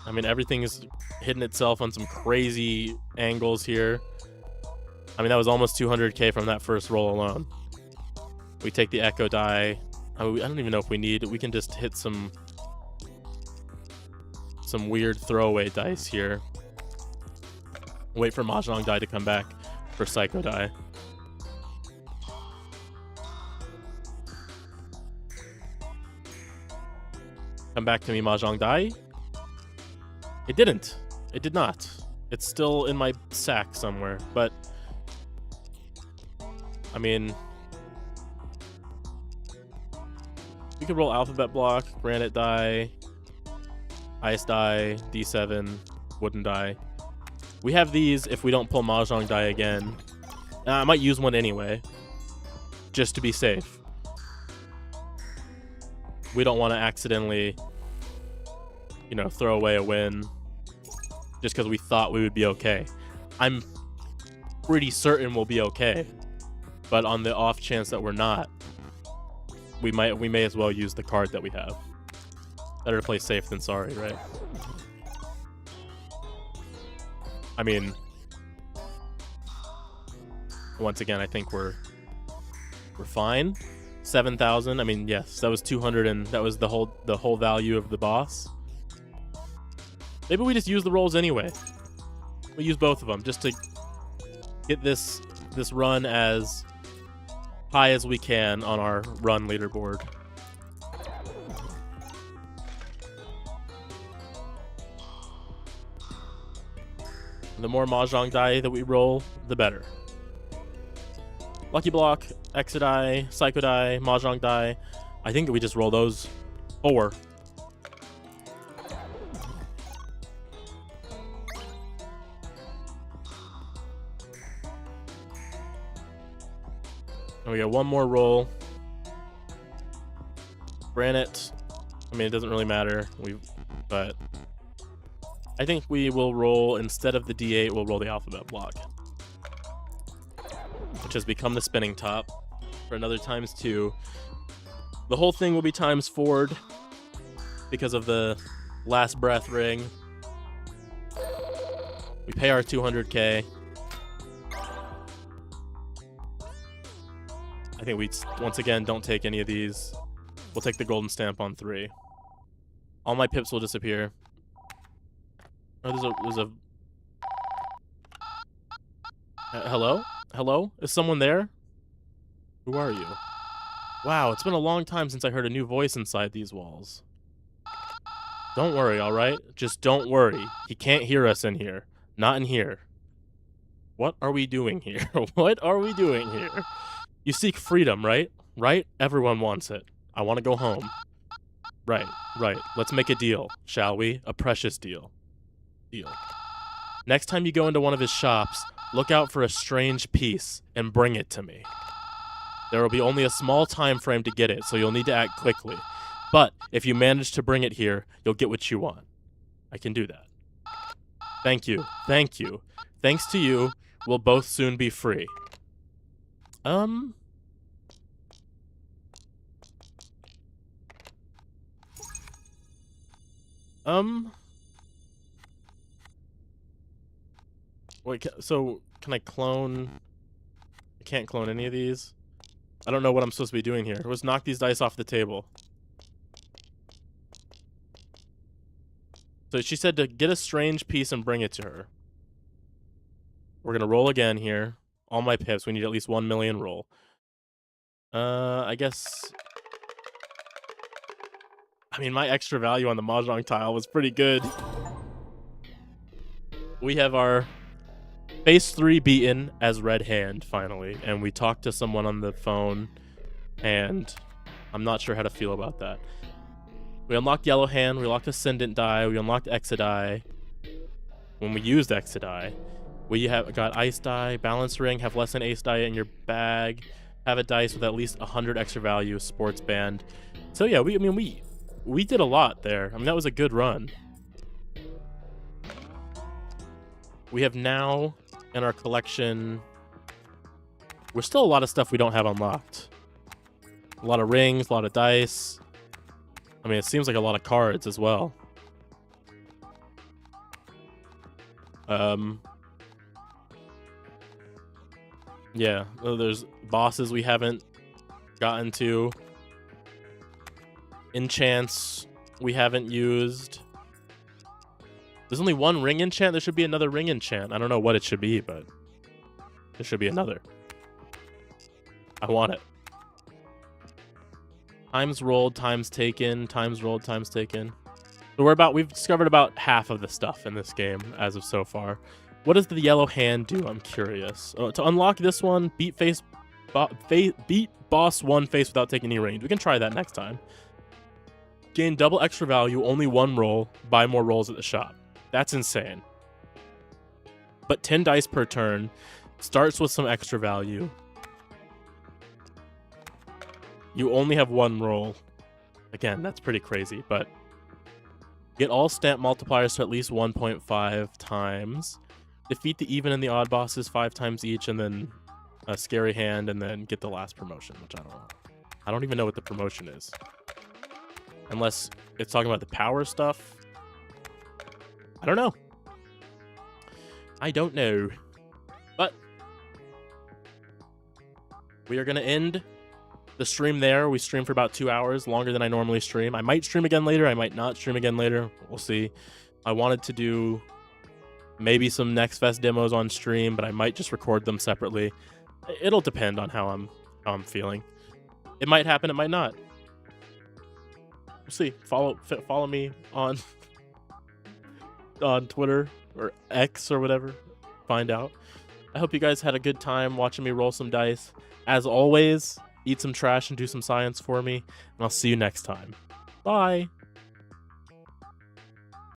Speaker 1: I mean, everything is hitting itself on some crazy angles here. I mean, that was almost 200k from that first roll alone. We take the Echo die. I don't even know if we need... We can just hit some weird throwaway dice here. Wait for Mahjong die to come back for Psycho die. Come back to me, Mahjong die. It didn't. It did not. It's still in my sack somewhere, but... I mean... We could roll Alphabet Block, Granite die, Ice die, D7, Wooden die. We have these if we don't pull Mahjong die again. I might use one anyway, just to be safe. We don't want to accidentally, you know, throw away a win just because we thought we would be okay. I'm pretty certain we'll be okay, but on the off chance that we're not, we may as well use the card that we have. Better to play safe than sorry, right? I mean, once again, I think we're fine. 7,000. I mean, yes, that was 200, and that was the whole value of the boss. Maybe we just use the rolls anyway. We use both of them just to get this run as high as we can on our run leaderboard. The more Mahjong die that we roll, the better. Lucky Block, Exit die, Psycho die, Mahjong die. I think we just roll those 4. And we got one more roll. Granite. I mean, it doesn't really matter. But I think we will roll, instead of the D8, we'll roll the Alphabet Block, which has become the spinning top for another ×2. The whole thing will be ×4'd because of the last breath ring. We pay our 200k. I think we, once again, don't take any of these. We'll take the golden stamp on 3. All my pips will disappear. Oh, there's a... Hello? Hello? Is someone there? Who are you? Wow, it's been a long time since I heard a new voice inside these walls. Don't worry, alright? Just don't worry. He can't hear us in here. Not in here. What are we doing here? What are we doing here? You seek freedom, right? Right? Everyone wants it. I want to go home. Right, right. Let's make a deal, shall we? A precious deal. Deal. Next time you go into one of his shops, look out for a strange piece and bring it to me. There will be only a small time frame to get it, so you'll need to act quickly. But if you manage to bring it here, you'll get what you want. I can do that. Thank you. Thank you. Thanks to you, we'll both soon be free. Wait, so can I clone? I can't clone any of these. I don't know what I'm supposed to be doing here. Let's knock these dice off the table. So she said to get a strange piece and bring it to her. We're gonna roll again here. All my pips. We need at least 1 million roll. I guess... I mean, my extra value on the Mahjong tile was pretty good. We have our Phase 3 beaten as Red Hand, finally. And we talked to someone on the phone, and I'm not sure how to feel about that. We unlocked Yellow Hand, we unlocked Ascendant Die, we unlocked Exodie. When we used Exodie, we got Ice Die, Balance Ring, have less than Ace Die in your bag, have a dice with at least 100 extra value, Sports Band. So yeah, we did a lot there. I mean, that was a good run. We have now in our collection, there's still a lot of stuff we don't have unlocked. A lot of rings, a lot of dice. I mean, it seems like a lot of cards as well. Yeah, there's bosses we haven't gotten to. Enchants we haven't used. There's only one ring enchant. There should be another ring enchant. I don't know what it should be, but there should be another. I want it. Times rolled, times taken, times rolled, times taken. So we've discovered about half of the stuff in this game as of so far. What does the Yellow Hand do? I'm curious. To unlock this one, beat boss one face without taking any range. We can try that next time. Gain double extra value, only one roll, buy more rolls at the shop. That's insane. But 10 dice per turn, starts with some extra value. You only have one roll. Again, that's pretty crazy, but get all stamp multipliers to at least 1.5 times. Defeat the even and the odd bosses 5 times each, and then a scary hand, and then get the last promotion, which I don't know. I don't even know what the promotion is. Unless it's talking about the power stuff. I don't know. I don't know. But we are going to end the stream there. We streamed for about 2 hours, longer than I normally stream. I might stream again later. I might not stream again later. We'll see. I wanted to do maybe some Next Fest demos on stream, but I might just record them separately. It'll depend on how I'm feeling. It might happen. It might not. We'll see. Follow me on Twitter or X or whatever. Find out. I hope you guys had a good time watching me roll some dice. As always, eat some trash and do some science for me, and I'll see you next time. Bye.